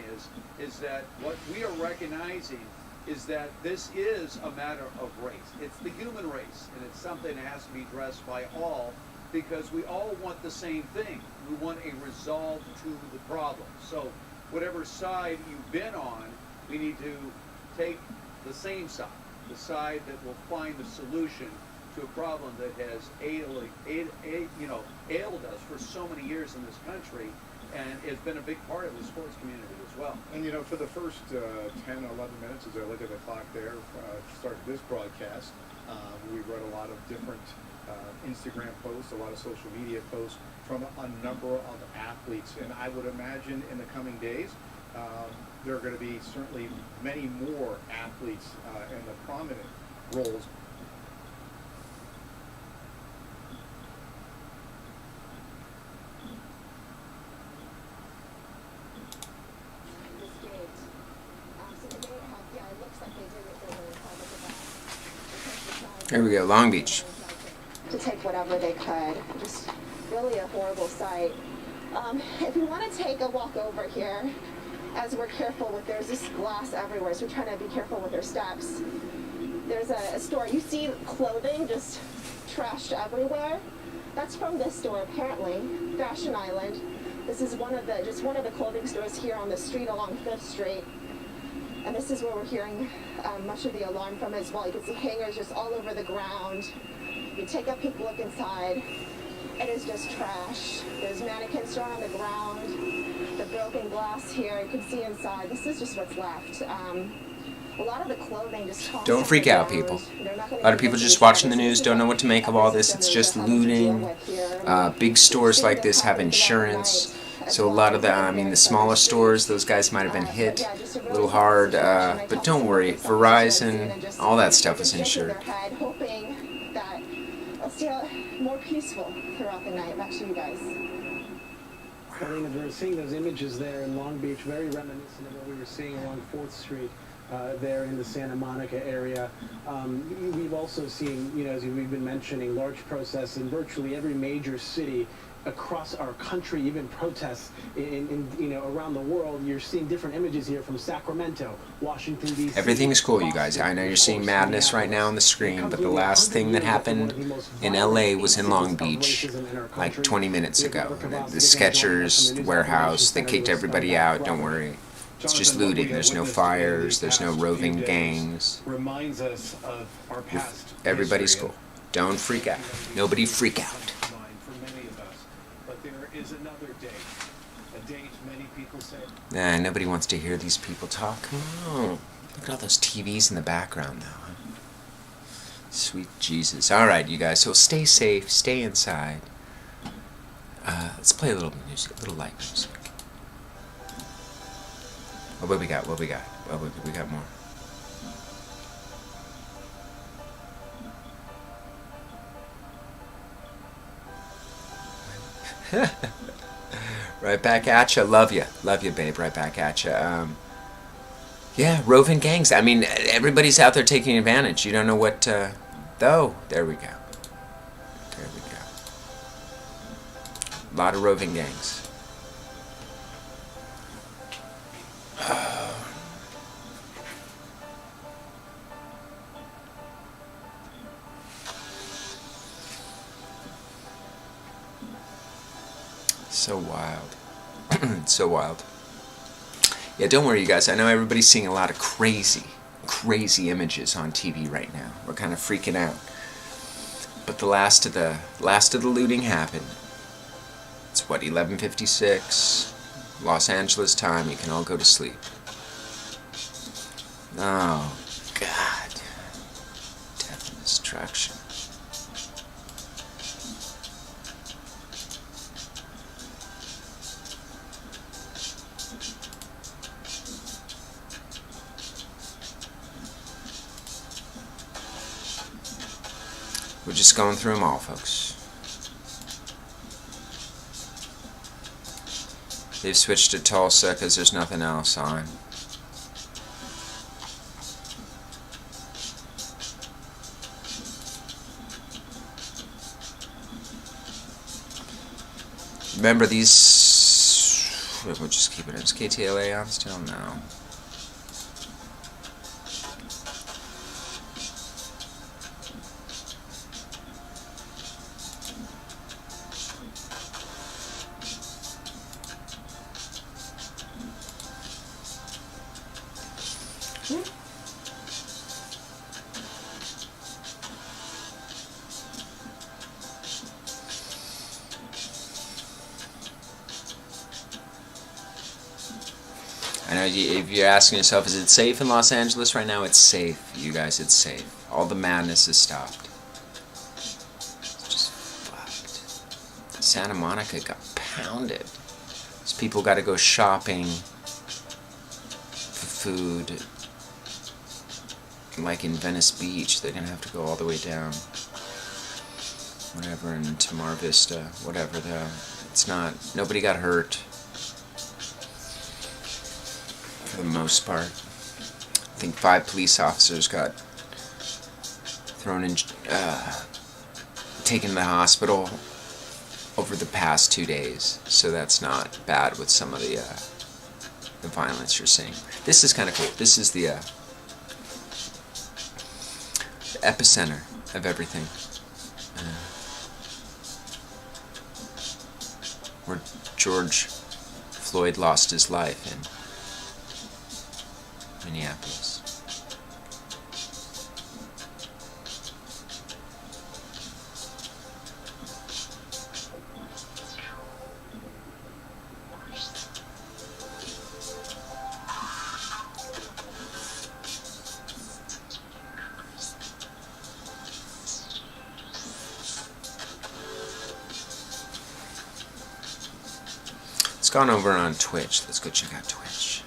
is that what we are recognizing is that this is a matter of race. It's the human race, and it's something that has to be addressed by all, because we all want the same thing. We want a resolve to the problem. So whatever side you've been on, we need to take the same side, the side that will find the solution to a problem that has ailed us for so many years in this country, and has been a big part of the sports community as well. And you know, for the first 10, 11 minutes, as I look at the clock there, started this broadcast, we read a lot of different Instagram posts, a lot of social media posts from a number of athletes. And I would imagine in the coming days, there are going to be certainly many more athletes in the prominent roles. There we go, Long Beach. To take whatever they could. Just really a horrible sight. If you want to take a walk over here, as we're careful with, there's this glass everywhere, so we're trying to be careful with their steps. There's a store. You see clothing just trashed everywhere. That's from this store, apparently, Fashion Island. This is one of the clothing stores here on the street along 5th Street. And this is where we're hearing much of the alarm from as well. You can see hangers just all over the ground. You take a peek, look inside. It is just trash. There's mannequins thrown on the ground. The broken glass here, you can see inside. This is just what's left. A lot of the clothing just tossed Don't freak out, people. A lot of people just watching the news don't know what to make of all this. It's just looting. Big stores like this have insurance. So a lot of the smaller stores, those guys might have been hit a little hard. But don't worry, Verizon, all that stuff is insured. Hoping that it'll stay more peaceful throughout the night. Back to you guys. Carlina, we're seeing those images there in Long Beach, very reminiscent of what we were seeing along 4th Street there in the Santa Monica area. We've also seen, as we've been mentioning, large protests in virtually every major city across our country, even protests around the world. You're seeing different images here from Sacramento, Washington, D.C. Everything is cool, you guys. I know you're seeing madness right now on the screen, but the last thing that happened in LA was in Long Beach, like 20 minutes ago. The Skechers warehouse, they kicked everybody out. Don't worry. It's just looting. There's no fires. There's no roving gangs. Reminds us of our past. Everybody's cool. Don't freak out. Nobody freak out. Is another date. A date many people say. Nah, nobody wants to hear these people talk. Come on. Look at all those TVs in the background now. Huh? Sweet Jesus. Alright, you guys. So stay safe. Stay inside. Let's play a little music. A little light music. Oh, what we got? What we got? Oh, we got more. Right back at ya. Love ya, babe. Right back at ya. Yeah, roving gangs. I mean, everybody's out there taking advantage. You don't know what. Though. There we go. There we go. A lot of roving gangs. So wild. So wild. Yeah, don't worry, you guys. I know everybody's seeing a lot of crazy images on TV right now. We're kind of freaking out. But the last of the looting happened. It's what, 11:56 Los Angeles time. You can all go to sleep. Oh God. Death and destruction. We're just going through them all, folks. They've switched to Tulsa because there's nothing else on. Remember these... We'll just keep it in. Is KTLA on still? No. I know if you're asking yourself, is it safe in Los Angeles right now? It's safe, you guys, it's safe. All the madness has stopped. It's just fucked. Santa Monica got pounded. These people got to go shopping for food. Like in Venice Beach, they're going to have to go all the way down. Whatever, into Mar Vista, whatever, though. It's not, nobody got hurt. For the most part. I think 5 police officers got thrown in, taken to the hospital over the past 2 days. So that's not bad with some of the violence you're seeing. This is kind of cool. This is the epicenter of everything. Where George Floyd lost his life in Minneapolis. It's gone over on Twitch. Let's go check out Twitch.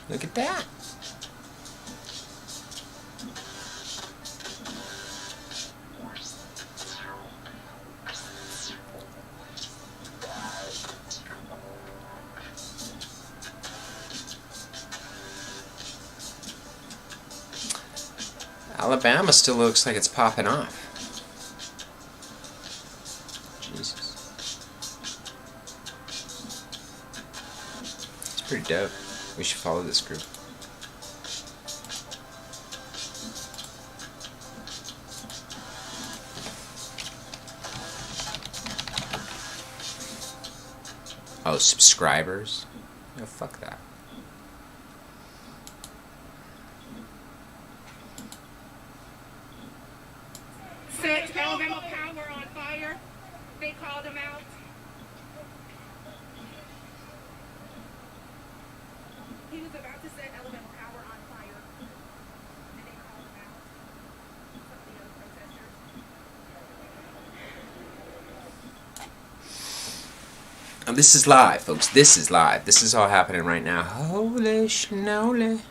Look at that. Alabama still looks like it's popping off. Jesus. It's pretty dope. We should follow this group. Oh, subscribers? No, fuck that. Set Alabama Power on fire. They called him out. He was about to set Alabama Power on fire. And they called him out. Some of the other protesters. Oh, this is live, folks. This is live. This is all happening right now. Holy schnoly.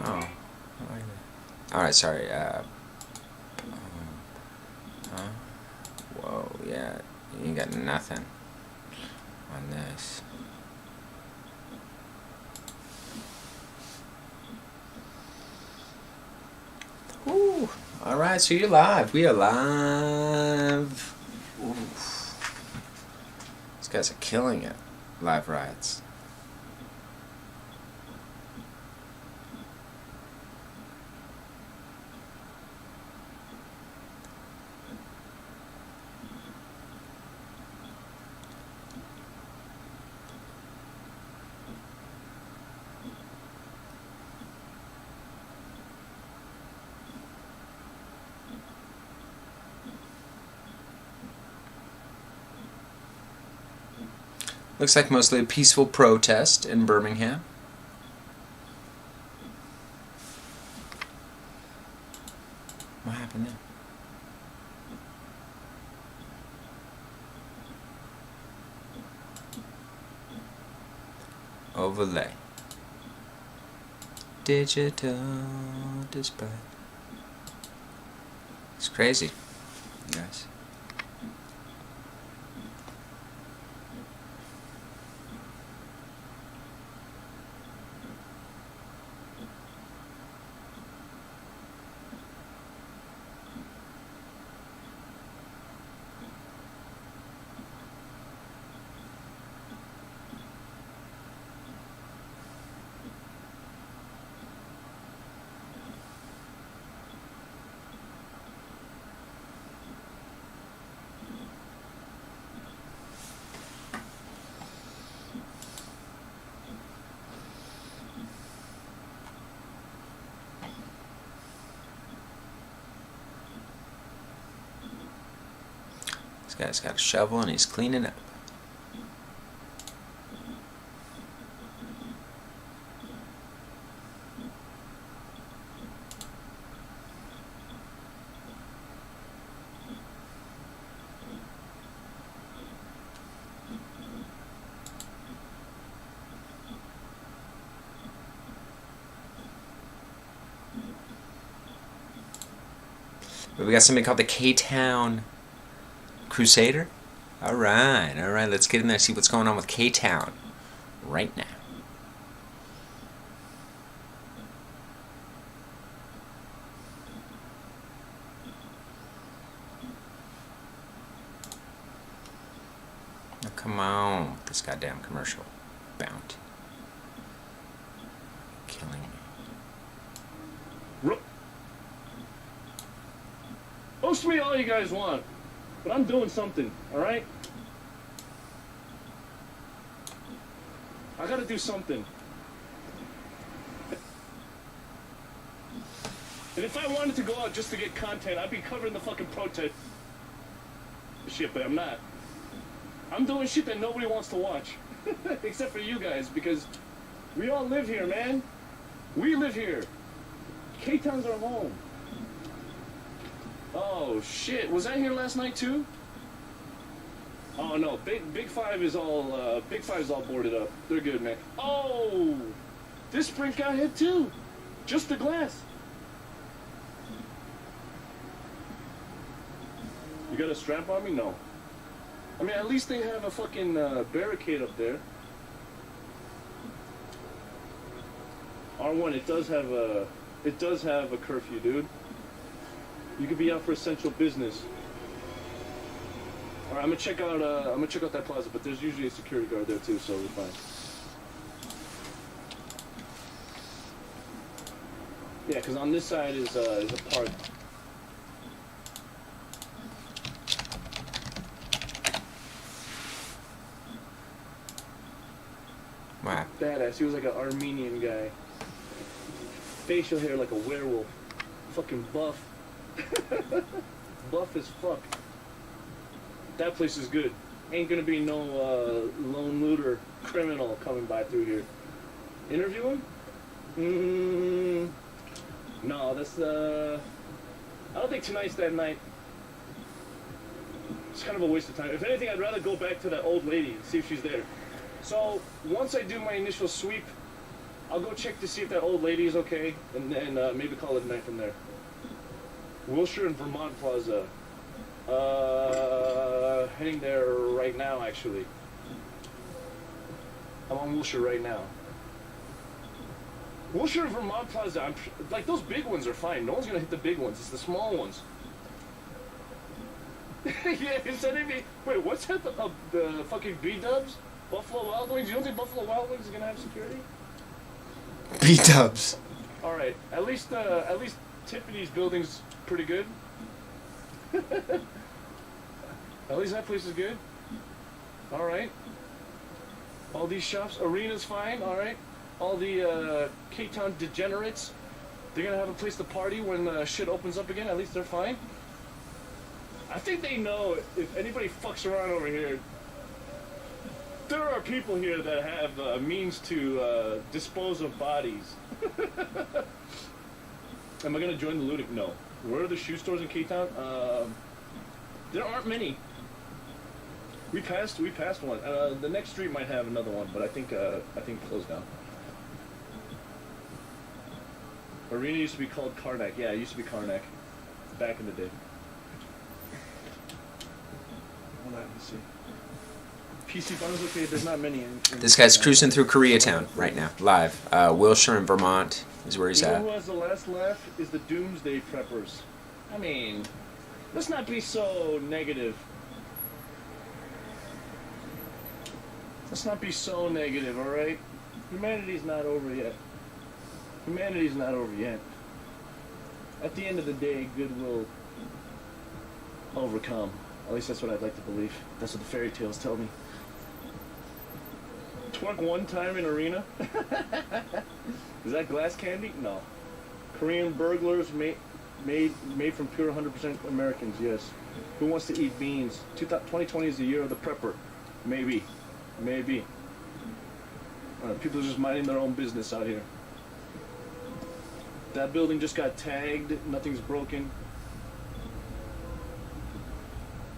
Oh. Alright, sorry. Whoa, yeah. You ain't got nothing on this. Ooh. Alright, so you're live. We are live. Ooh. These guys are killing it. Live riots. Looks like mostly a peaceful protest in Birmingham. What happened there? overlay. Digital display. It's crazy, you guys. This guy's got a shovel and he's cleaning up. But we got something called the K-Town Crusader. All right, let's get in there and see what's going on with K-Town right now. Oh, come on, this goddamn commercial. Bounty. Killing me. Roast me all you guys want, but I'm doing something, alright? I gotta do something. And if I wanted to go out just to get content, I'd be covering the fucking protest shit, but I'm not. I'm doing shit that nobody wants to watch. Except for you guys, because we all live here, man. We live here. K-Town's our home. Oh shit, was I here last night too? Oh no, Big Five is all boarded up. They're good, man. Oh, this sprint got hit too. Just the glass. You got a strap on me? No. I mean, at least they have a fucking barricade up there. R1, it does have a curfew, dude. You could be out for essential business. All right, I'm gonna check out that plaza, but there's usually a security guard there too, so we're fine. Yeah, because on this side is a park. Wow. Badass. He was like an Armenian guy. Facial hair like a werewolf. Fucking buff. Buff as fuck. That place is good. Ain't gonna be no lone looter criminal coming by through here. Interview him? No, that's I don't think tonight's that night. It's kind of a waste of time. If anything, I'd rather go back to that old lady and see if she's there. So once I do my initial sweep, I'll go check to see if that old lady is okay, and then maybe call it a night from there. Wilshire and Vermont Plaza. Heading there right now, actually. I'm on Wilshire right now. Wilshire and Vermont Plaza, like, those big ones are fine. No one's gonna hit the big ones. It's the small ones. Yeah, sending me. Wait, what's that? The fucking B-dubs? Buffalo Wild Wings? You don't think Buffalo Wild Wings is gonna have security? B-dubs. All right, at least Tiffany's building's pretty good. At least that place is good. All right. All these shops, Arena's fine. All right. All the K-Town degenerates, they're gonna have a place to party when shit opens up again. At least they're fine. I think they know if anybody fucks around over here, there are people here that have means to dispose of bodies. Am I gonna join the looting? No. Where are the shoe stores in K-Town? There aren't many. We passed one. The next street might have another one, but I think closed down. Arena used to be called Karnak. Yeah, it used to be Karnak back in the day. Hold on, let me see. PC Farms, okay, there's not many in This guy's cruising through Koreatown right now, live. Wilshire in Vermont is where he's you know at. who has the last laugh is the Doomsday Preppers. I mean, let's not be so negative. Let's not be so negative, all right? Humanity's not over yet. Humanity's not over yet. At the end of the day, good will overcome. At least that's what I'd like to believe. That's what the fairy tales tell me. Twerk one time in Arena? Is that glass candy? No. Korean burglars made from pure 100% Americans, yes. Who wants to eat beans? 2020 is the year of the prepper. Maybe. Maybe. People are just minding their own business out here. That building just got tagged. Nothing's broken.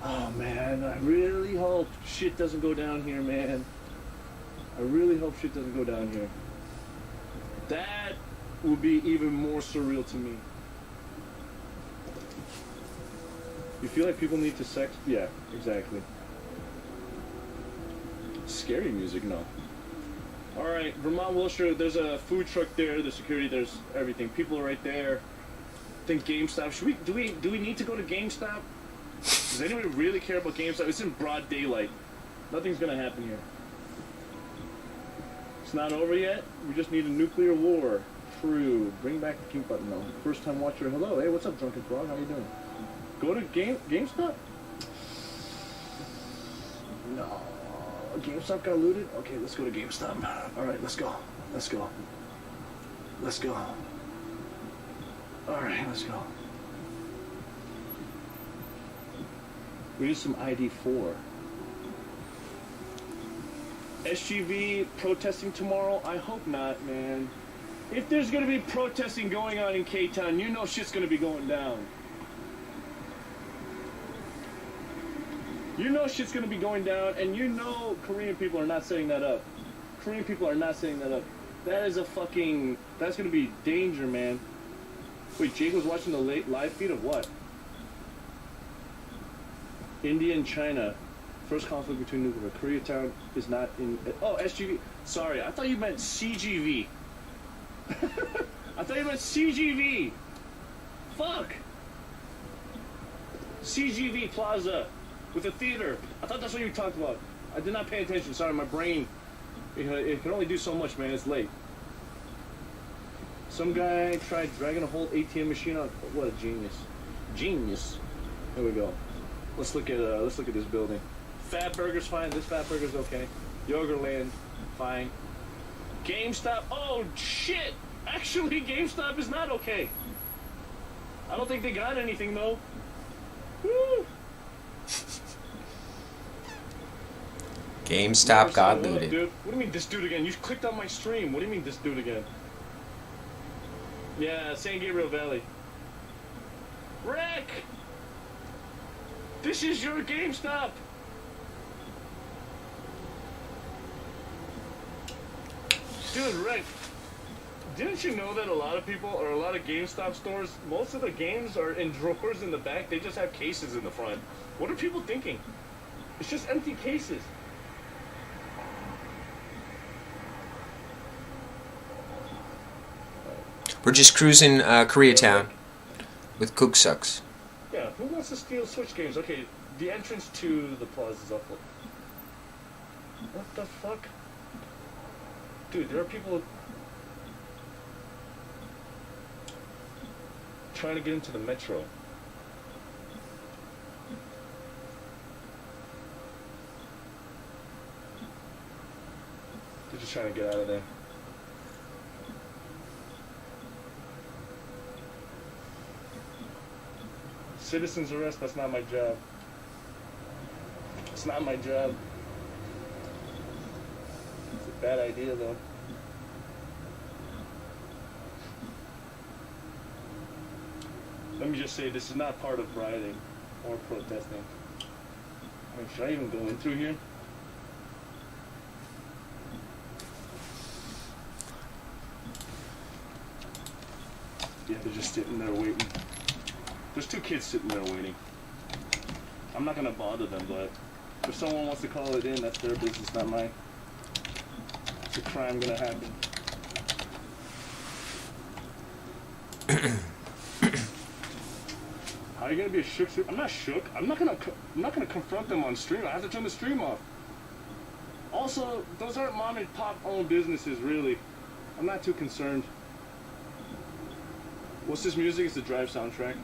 Oh, man. I really hope shit doesn't go down here, man. I really hope shit doesn't go down here. That would be even more surreal to me. You feel like people need to sex? Yeah, exactly. Scary music? No. Alright, Vermont Wilshire, there's a food truck there, the security, there's everything. People are right there. I think GameStop. Do we need to go to GameStop? Does anybody really care about GameStop? It's in broad daylight. Nothing's gonna happen here. It's not over yet. We just need a nuclear war. True. Bring back the pink button though. First time watcher. Hello. Hey, what's up, Drunken Frog? How you doing? Go to GameStop? No. GameStop got looted? Okay, let's go to GameStop. Alright, let's go. Let's go. Let's go. Alright, let's go. We need some ID4. SGV protesting tomorrow? I hope not, man. If there's gonna be protesting going on in K-Town, you know shit's gonna be going down. You know shit's gonna be going down, and you know Korean people are not setting that up. Korean people are not setting that up. That is a fucking... That's gonna be danger, man. Wait, Jake was watching the live feed of what? India and China. First conflict between nuclear. Koreatown is not in... Oh, SGV. Sorry, I thought you meant CGV. I thought you meant CGV. Fuck. CGV Plaza. With a theater. I thought that's what you talked about. I did not pay attention. Sorry, my brain... It can only do so much, man. It's late. Some guy tried dragging a whole ATM machine out. What a genius. Genius. There we go. Let's look at this building. Fat Burger's fine. This Fat Burger's okay. Yogurtland, fine. GameStop. Oh shit! Actually, GameStop is not okay. I don't think they got anything though. Woo! GameStop got looted. Dude. What do you mean this dude again? You clicked on my stream. What do you mean this dude again? Yeah, San Gabriel Valley. Rick! This is your GameStop! Dude, Rick, didn't you know that a lot of people, or a lot of GameStop stores, most of the games are in drawers in the back, they just have cases in the front. What are people thinking? It's just empty cases. We're just cruising Koreatown with Cooksucks. Yeah, who wants to steal Switch games? Okay, the entrance to the plaza is awful. What the fuck? Dude, there are people trying to get into the metro. They're just trying to get out of there. Citizen's arrest, that's not my job. It's not my job. It's a bad idea, though. Let me just say, this is not part of rioting or protesting. Wait, should I even go in through here? Yeah, they're just sitting there waiting. There's 2 kids sitting there waiting. I'm not gonna bother them, but if someone wants to call it in, that's their business, not mine. It's a crime gonna happen. How are you gonna be a shook? I'm not shook. I'm not gonna confront them on stream. I have to turn the stream off. Also, those aren't mom and pop owned businesses, really. I'm not too concerned. What's this music? It's the Drive soundtrack.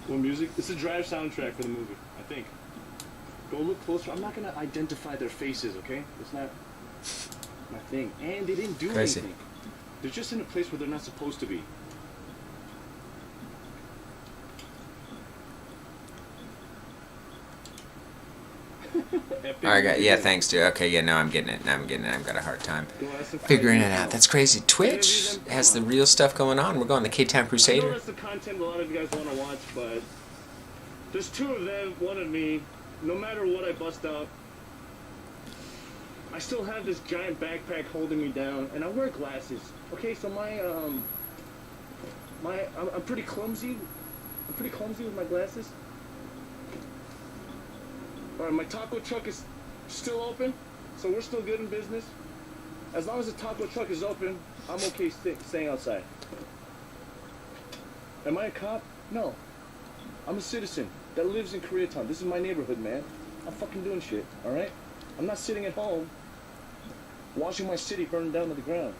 What music? It's the Drive soundtrack for the movie, I think. Go look closer. I'm not gonna identify their faces, okay? It's not my thing. And they didn't do Crazy. anything. They're just in a place where they're not supposed to be. All right, yeah, thanks, dude. Okay, yeah, now I'm getting it. I've got a hard time figuring it out. That's crazy. Twitch has the real stuff going on. We're going the K-Town I know Crusader. that's the content a lot of you guys want to watch, but there's 2 of them, 1 of me. No matter what I bust out, I still have this giant backpack holding me down, and I wear glasses. Okay, so I'm pretty clumsy. I'm pretty clumsy with my glasses. All right, my taco truck is still open, so we're still good in business. As long as the taco truck is open, I'm okay staying outside. Am I a cop? No. I'm a citizen that lives in Koreatown. This is my neighborhood, man. I'm fucking doing shit, all right? I'm not sitting at home watching my city burn down to the ground.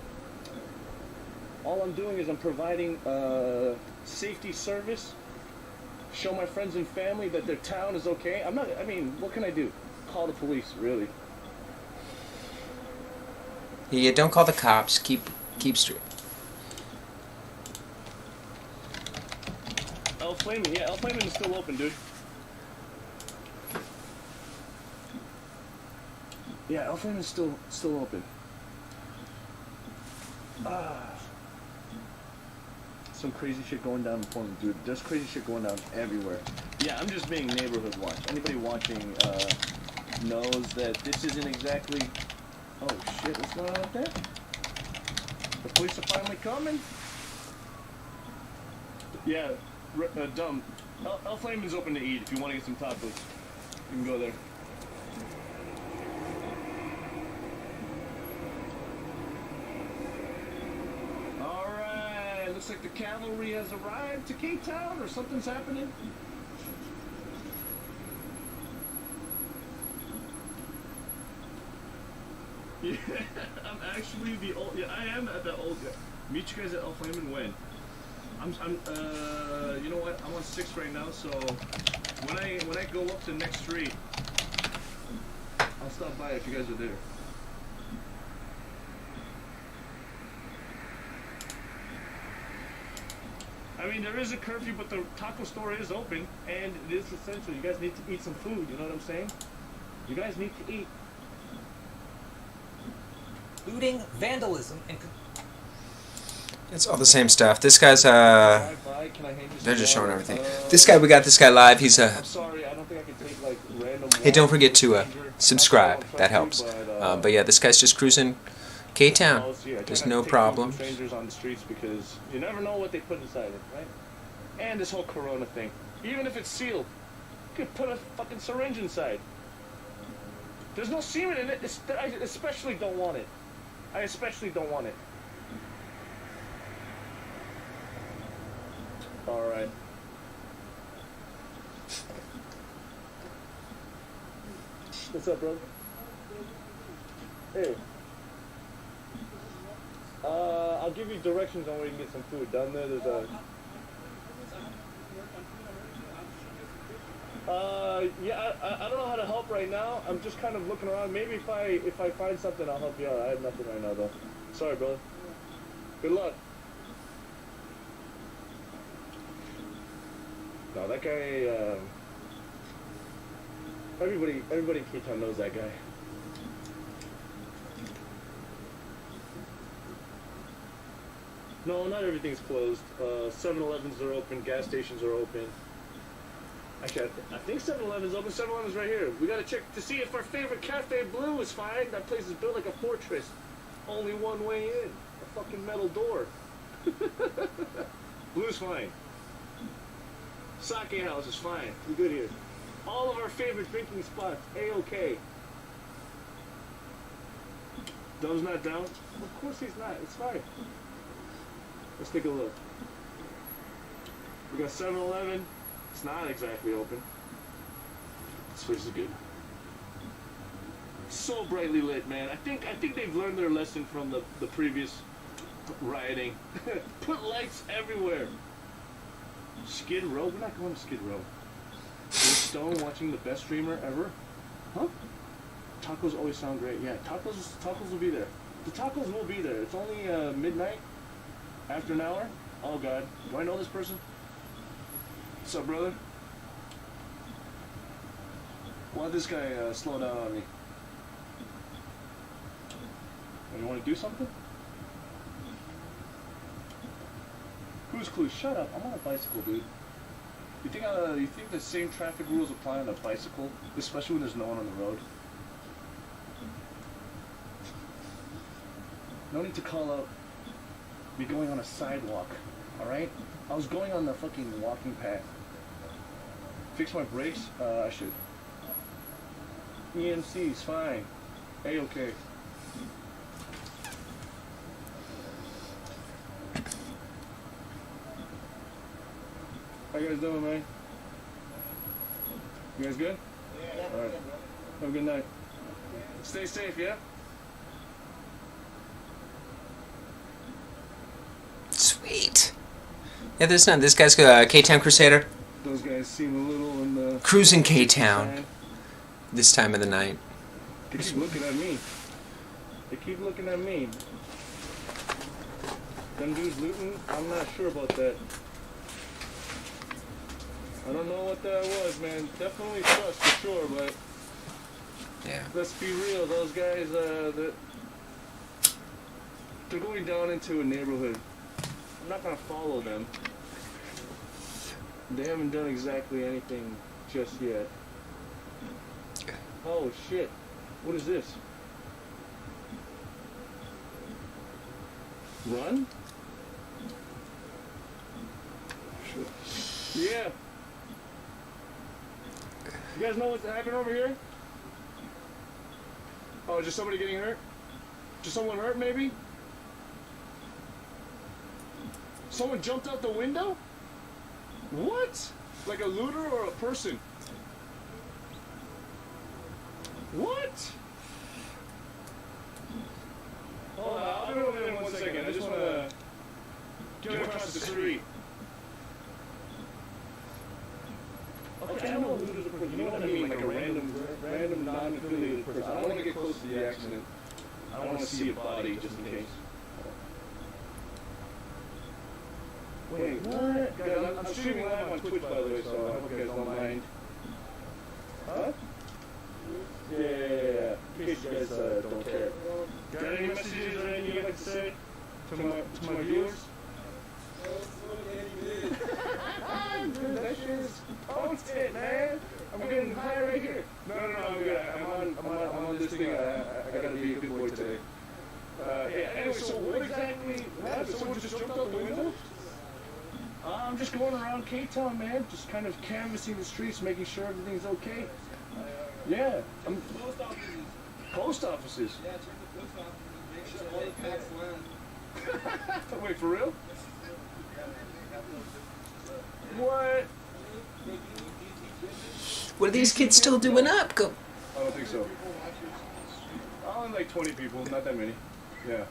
All I'm doing is I'm providing safety service, show my friends and family that their town is okay. I mean, what can I do? Call the police, really. Yeah, don't call the cops. Keep straight. El Flamin', yeah, El Flamin' is still open, dude. Yeah, El Flamin' is still open. Some crazy shit going down in Portland, dude. There's crazy shit going down everywhere. Yeah, I'm just being neighborhood watch. Anybody watching knows that this isn't exactly... Oh shit, what's going on up there? The police are finally coming? Yeah, dumb. El Flamin's open to eat if you want to get some tacos. You can go there. Alright, looks like the cavalry has arrived to Cape Town, or something's happening. Yeah, I'm actually the old. Yeah, I am at that old. Meet you guys at El Flamin' when? You know what? I'm on 6 right now, so when I go up to next street, I'll stop by if you guys are there. I mean, there is a curfew, but the taco store is open, and it is essential. You guys need to eat some food. You know what I'm saying? You guys need to eat. Looting, vandalism, and... It's all the same stuff. This guy's they're just showing everything. This guy, we got this guy live. He's a. I'm sorry, I don't think I can take like random. Hey, don't forget to subscribe. That helps. But yeah, this guy's just cruising K-Town. There's no problems. Strangers on the streets because you never know what they put inside it, right? And this whole Corona thing, even if it's sealed, you could put a fucking syringe inside. There's no semen in it. I especially don't want it. I especially don't want it. All right. What's up, bro? Hey. I'll give you directions on where you can get some food. Down there, there's a... yeah, I don't know how to help right now. I'm just kind of looking around. Maybe if I find something, I'll help you out. I have nothing right now, though. Sorry, brother. Good luck. No, that guy, everybody in K-Town knows that guy. No, not everything's closed. 7-Elevens are open, gas stations are open. Actually, I think 7-Eleven's open. 7-Eleven's right here. We gotta check to see if our favorite Cafe Blue is fine. That place is built like a fortress. Only one way in. A fucking metal door. Blue's fine. Sake House is fine. We good here. All of our favorite drinking spots, A-OK. Dove's not down? Of course he's not. It's fine. Let's take a look. We got 7-Eleven. It's not exactly open. This place is good. So brightly lit, man. I think they've learned their lesson from the previous rioting. Put lights everywhere. Skid Row? We're not going to Skid Row. Stone watching the best streamer ever? Huh? Tacos always sound great. Yeah, tacos will be there. The tacos will be there. It's only midnight. After an hour. Oh God. Do I know this person? What's up, brother? Why'd this guy slow down on me? You want to do something? Who's Clue? Shut up. I'm on a bicycle, dude. You think the same traffic rules apply on a bicycle? Especially when there's no one on the road? No need to call out. Be going on a sidewalk, alright? I was going on the fucking walking path. Fix my brakes? I should. EMC's fine. A-okay. How you guys doing, man? You guys good? Yeah. Alright. Have a good night. Stay safe, yeah? Sweet. Yeah, this guy's K-Town Crusader. Those guys seem a little in the... Cruising K-Town. This time of the night. They keep looking at me. They keep looking at me. Them dudes looting? I'm not sure about that. I don't know what that was, man. Definitely sus for sure, but... Yeah. Let's be real, those guys, they're going down into a neighborhood. I'm not gonna follow them. They haven't done exactly anything just yet. Oh shit. What is this? Run? Yeah. You guys know what's happening over here? Oh, just somebody getting hurt? Just someone hurt, maybe? Someone jumped out the window? What? Like a looter or a person? What? Hold on, I'll be over there in 1 second. I just want to get across the street. Okay, I know a looter's a person. You know what I mean? Like a random non-affiliated person. I don't want to get close to the accident. I don't want to see a body just in case. Wait, what? Guys, I'm streaming live on Twitch, by the way, so I hope you guys don't mind. Huh? Yeah. In case you guys don't care. Got any messages or anything you'd like to say to my viewers? Dude, that shit is potent, man. I'm getting high right here. No, I'm good. I'm on this thing. I gotta be a good boy today. Yeah, anyway, so what exactly happened? Someone just jumped out the window? I'm just going around K-Town, man. Just kind of canvassing the streets, making sure everything's okay. Yeah. Post offices. Post offices? Yeah, check the post offices. Make sure all the packs land. Wait, for real? What? What are these kids still doing up? Go. I don't think so. Only like 20 people, not that many. Yeah.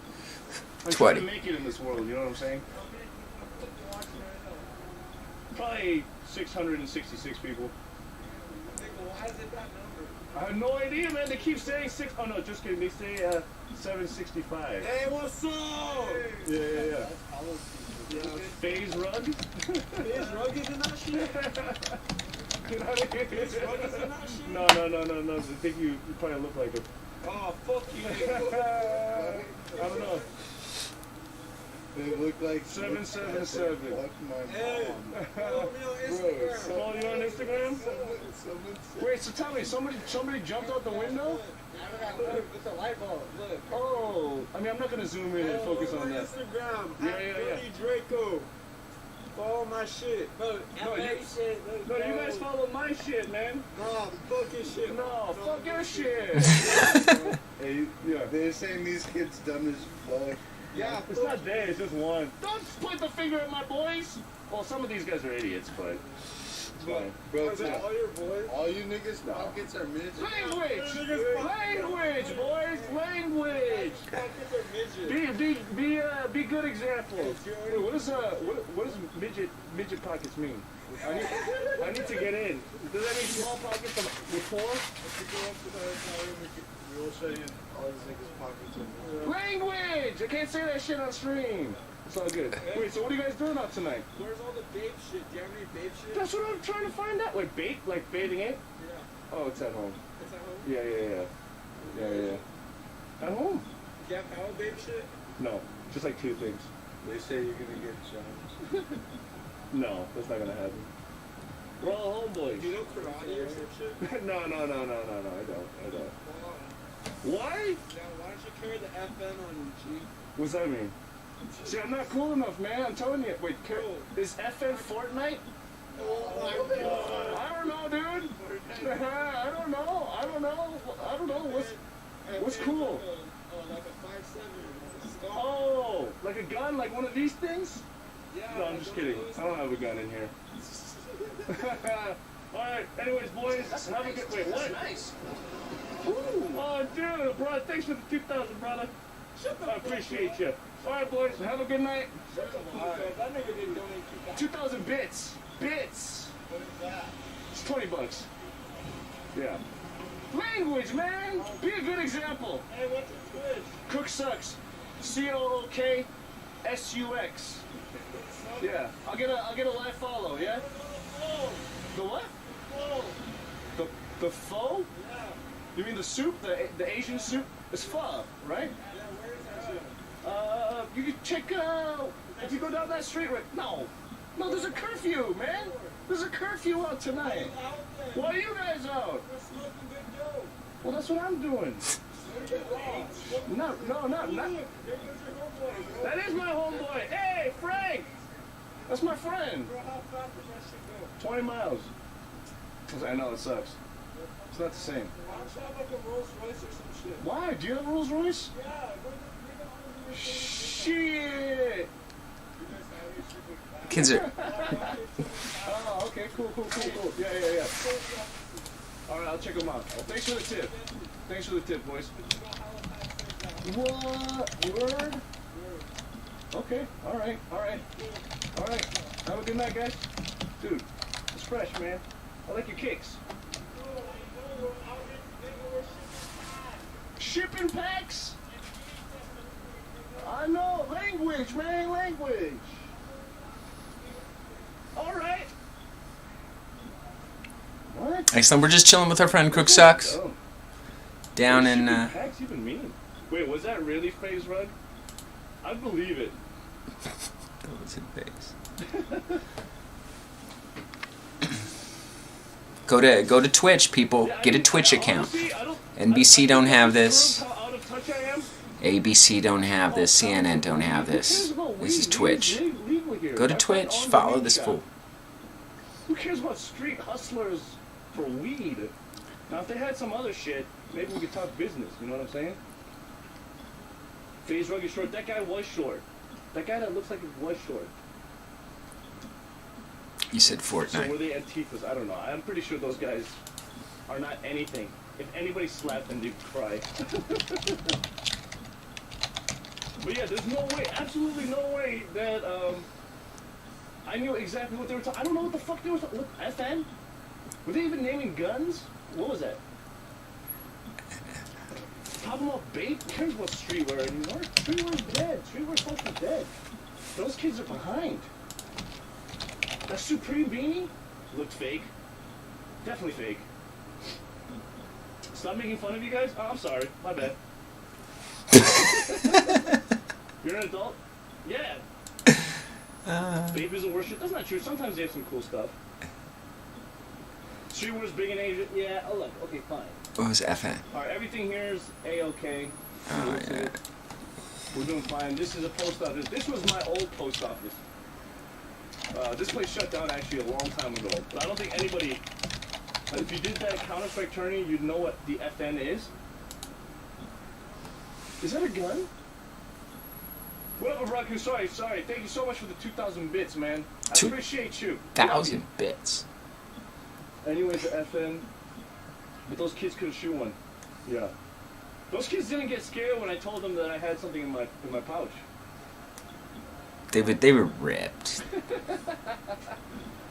I'm 20. trying to make it in this world, you know what I'm saying? Probably 666 people. Why is it that number? I have no idea, man. They keep saying 6. Oh, no, just kidding. They say 765. Hey, what's up? Yeah. Phase Rug? Phase Rug is in that shit? Phase Rug is in that shit? No. I think you probably look like him. Oh, fuck you. I don't know. They look like 777. Fuck my Hey, mom. follow me on Instagram. Follow you on Instagram? Wait, so tell me, somebody jumped out the window? It's a light bulb. Look. Oh, I mean, I'm not gonna zoom in and focus on that. Instagram. Yeah. Draco. Follow my shit. Bro, No, you guys follow my shit, man. Nah, fuck your shit. No, fuck your shit. Hey, yeah, they're saying these kids dumb as fuck. Yeah, it's not they, it's just one. Don't point the finger at my boys. Well, some of these guys are idiots, but it's fine. Bro, all your boys? all you niggas' pockets are midgets. Language, boys, language. Be good examples. Wait, what does midget pockets mean? I need to get in. Does that mean small pockets with four? If you go up to the hotel room, we will show you all these niggas' pockets are midgets. Language! I can't say that shit on stream. It's all good. Wait, so what are you guys doing out tonight? Where's all the babe shit? Do you have any babe shit? That's what I'm trying to find out. Like bait? Like bathing it? Yeah. Oh, it's at home. It's at home? Yeah. At home? Do you have all babe shit? No, just like two things. They say you're gonna get Jones. No, that's not gonna happen. We're all homeboys. Do you know karate or some shit? No, I don't. Why? Yeah, why don't you carry the FN on your cheek? What's that mean? See, I'm not cool enough, man. I'm telling you. Wait, is FN Fortnite? Oh my god. I don't know, dude. I don't know. What's cool? Like a 5.7. Oh, like a gun? Like one of these things? Yeah. No, I'm just kidding. I don't have a gun in here. Alright, anyways, boys, have a good... Wait, what? Nice. Ooh. Oh, dude, bro, thanks for the 2,000, brother. I appreciate you. Alright, boys, have a good night. That nigga didn't donate 2,000 bits. Bits. What is that? It's $20. Yeah. Language, man. Be a good example. Hey, what's your Twitch? Cook sucks. COOKSUX. Yeah. I'll get a live follow. Yeah. The what? The pho? Yeah. You mean the soup? The Asian soup? It's pho, right? Yeah, where is that? You can check if you go down that street. Right? No, there's a curfew, man. There's a curfew out tonight. Why are you guys out? We're smoking good dope. Well, that's what I'm doing. No. That is my homeboy. Hey, Frank. That's my friend. Bro, how fast does that shit go? 20 miles. I know, it sucks. It's not the same. Why don't you have like a Rolls Royce or some shit? Why? Do you have a Rolls Royce? Yeah, we're the Shit. Kids are. Oh, okay, cool. Yeah. All right, I'll check them out. Well, thanks for the tip, boys. What? Word? Okay, all right. Have a good night, guys. Dude, it's fresh, man. I like your kicks. Shipping packs? I know, language, man, language. All right. What? Excellent. We're just chilling with our friend Crook Sucks. Down in. What does packs even mean? Wait, was that really FaZe Rug? I believe it. That was in FaZe. Go to Twitch, people. Get a Twitch account. NBC don't have this. ABC don't have this. CNN don't have this. This is Twitch. Go to Twitch. Follow this fool. Who cares about street hustlers for weed? Now, if they had some other shit, maybe we could talk business. You know what I'm saying? FaZe Rug is short. That guy was short. That guy that looks like he was short. You said So Fortnite. were they Antifas? I don't know. I'm pretty sure those guys are not anything. If anybody slapped them, they'd cry. But yeah, there's no way, absolutely no way that I knew exactly what they were talking. I don't know what the fuck they were talking. Look, FN? Were they even naming guns? What was that? Talking about bait? Who cares about streetwear anymore? Streetwear's dead. Streetwear's fucking dead. Those kids are behind. That Supreme beanie looked fake. Definitely fake. Stop making fun of you guys? Oh, I'm sorry. My bad. You're an adult? Yeah. Vape isn't worship. That's not true. Sometimes they have some cool stuff. Street Wars big in Asia. Yeah. Oh look. Okay, fine. What was FN? All right. Everything here is a-okay. Oh, yeah. We're doing fine. This is a post office. This was my old post office. This place shut down actually a long time ago. But I don't think anybody. If you did that Counter-Strike tourney, you'd know what the FN is. Is that a gun? What up, Raku? Sorry. Thank you so much for the 2,000 bits, man. I appreciate you. 2,000 bits. Anyways, the FN. But those kids couldn't shoot one. Yeah. Those kids didn't get scared when I told them that I had something in my pouch. They were ripped.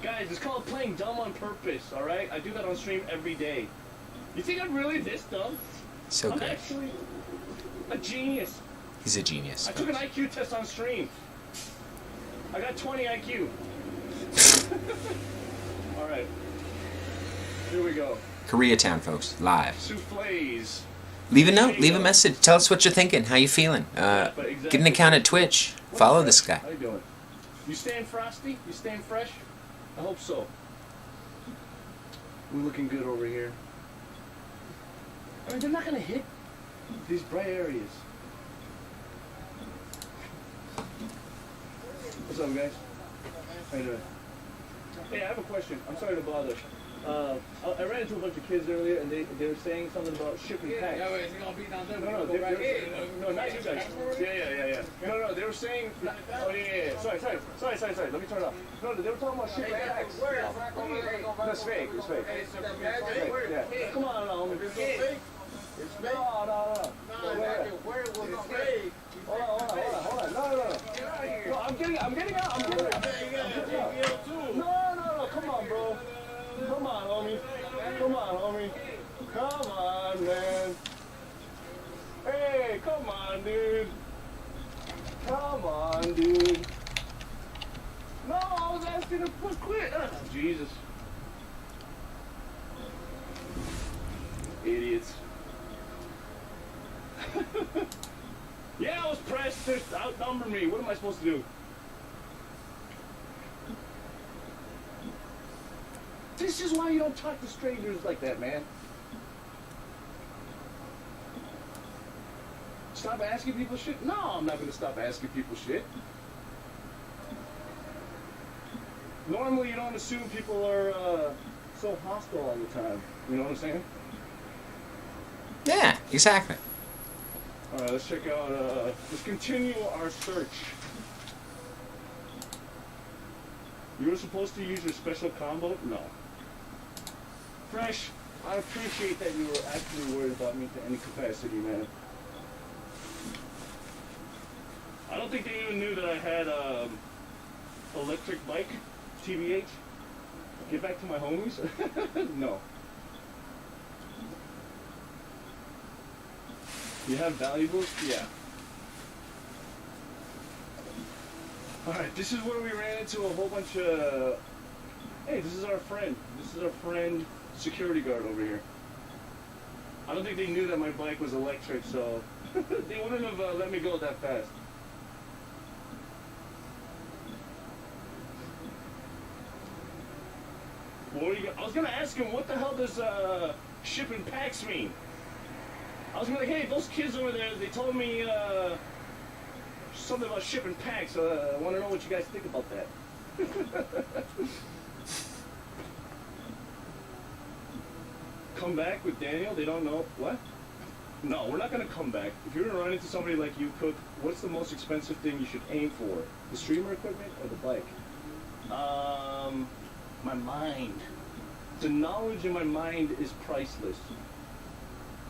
Guys, it's called playing dumb on purpose, alright? I do that on stream every day. You think I'm really this dumb? So I'm good. actually a genius. He's a genius. I took an IQ test on stream. I got 20 IQ. Alright. Here we go. Koreatown, folks, live. Soufflés. Leave a note, leave a message. Tell us what you're thinking, how you feeling. Get an account at Twitch. Follow this guy. How you doing? You staying frosty? You staying fresh? I hope so. We're looking good over here. I mean, they're not gonna hit these bright areas. What's up, guys? How you doing? Hey, I have a question. I'm sorry to bother. I ran into a bunch of kids earlier, and they were saying something about shipping packs. No, not you guys. Yeah. No, they were saying. Oh yeah. Sorry. Let me turn it off. No, they were talking about shipping packs. That's fake. It's fake. Yeah. Come on, homie. It's fake. It's fake. No. Where was it fake? Hold on. No. I'm getting out. No. Come on, bro. Come on, homie. Come on, man. Hey, come on, dude. No, I was asking to quit. Jesus. Idiots. Yeah, I was pressed to outnumber me. What am I supposed to do? This is why you don't talk to strangers like that, man. Stop asking people shit? No, I'm not gonna stop asking people shit. Normally, you don't assume people are so hostile all the time. You know what I'm saying? Yeah, exactly. All right, let's check out. Let's continue our search. You were supposed to use your special combo? No. Fresh, I appreciate that you were actually worried about me to any capacity, man. I don't think they even knew that I had electric bike, TBH. Get back to my homies? No. You have valuables? Yeah. Alright, this is where we ran into a whole bunch of... Hey, this is our friend. Security guard over here. I don't think they knew that my bike was electric, so they wouldn't have let me go that fast. I was gonna ask him, what the hell does shipping packs mean? I was gonna be like, hey, those kids over there, they told me something about shipping packs. I want to know what you guys think about that. Come back with Daniel? They don't know what? No, we're not gonna come back. If you're gonna run into somebody like you, Cook, what's the most expensive thing you should aim for? The streamer equipment or the bike? My mind. The knowledge in my mind is priceless.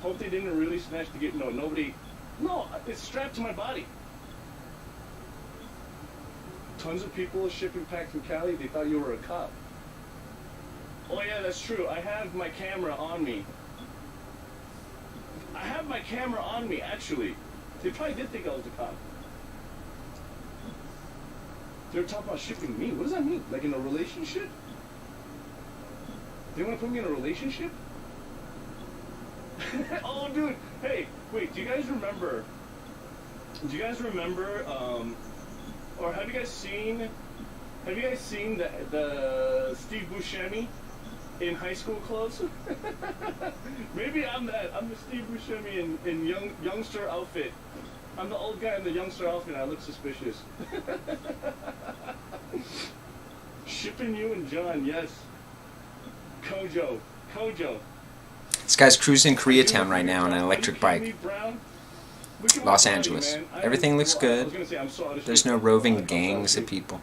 Hope they didn't really snatch the game. No, nobody. No, it's strapped to my body. Tons of people shipping packs from Cali. They thought you were a cop. Oh yeah, that's true. I have my camera on me. Actually. They probably did think I was a cop. They were talking about shipping me. What does that mean? Like in a relationship? They want to put me in a relationship? Oh, dude. Hey, wait. Do you guys remember or have you guys seen the Steve Buscemi in high school clothes? Maybe I'm that. I'm the Steve Buscemi in youngster outfit. I'm the old guy in the youngster outfit. I look suspicious. Shipping you and John, yes. Kojo. This guy's cruising Koreatown right now on an electric bike. Los Angeles. Everything looks good. There's no roving gangs of people.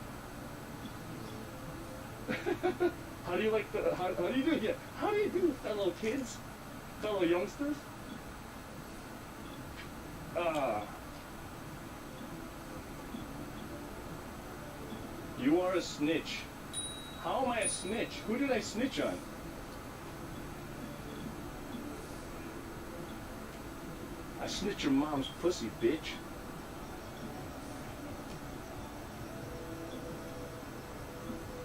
How do you like the? How do you do? Yeah. How do you do, fellow kids, fellow youngsters? You are a snitch. How am I a snitch? Who did I snitch on? I snitch your mom's pussy, bitch.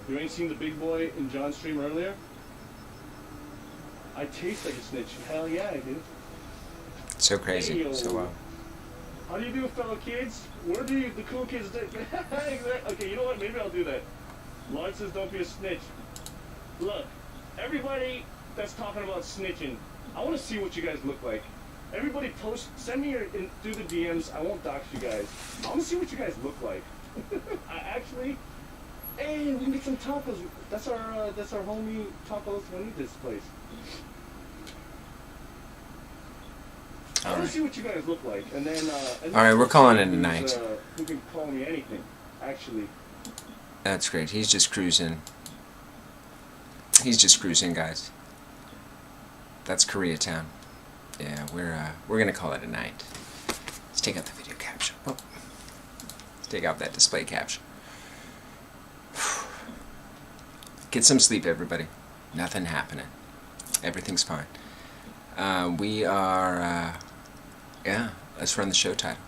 You ain't seen the big boy in John's stream earlier? I taste like a snitch. Hell yeah, I do. So crazy. Hey, So wow. How do you do, fellow kids? What do the cool kids do? Okay, you know what? Maybe I'll do that. Lord says don't be a snitch. Look, everybody that's talking about snitching, I want to see what you guys look like. Everybody post, send me through the DMs. I won't dox you guys. I want to see what you guys look like. Hey, we can get some tacos. That's our homie Tacos Juanitas place. I want to see what you guys look like, and then. All right, we're calling it a night. Who can call me anything? Actually. That's great. He's just cruising. He's just cruising, guys. That's Koreatown. Yeah, we're gonna call it a night. Let's take out the video caption. Oh. Let's take out that display caption. Get some sleep, everybody. Nothing happening. Everything's fine. We are. Yeah. Let's run the show title.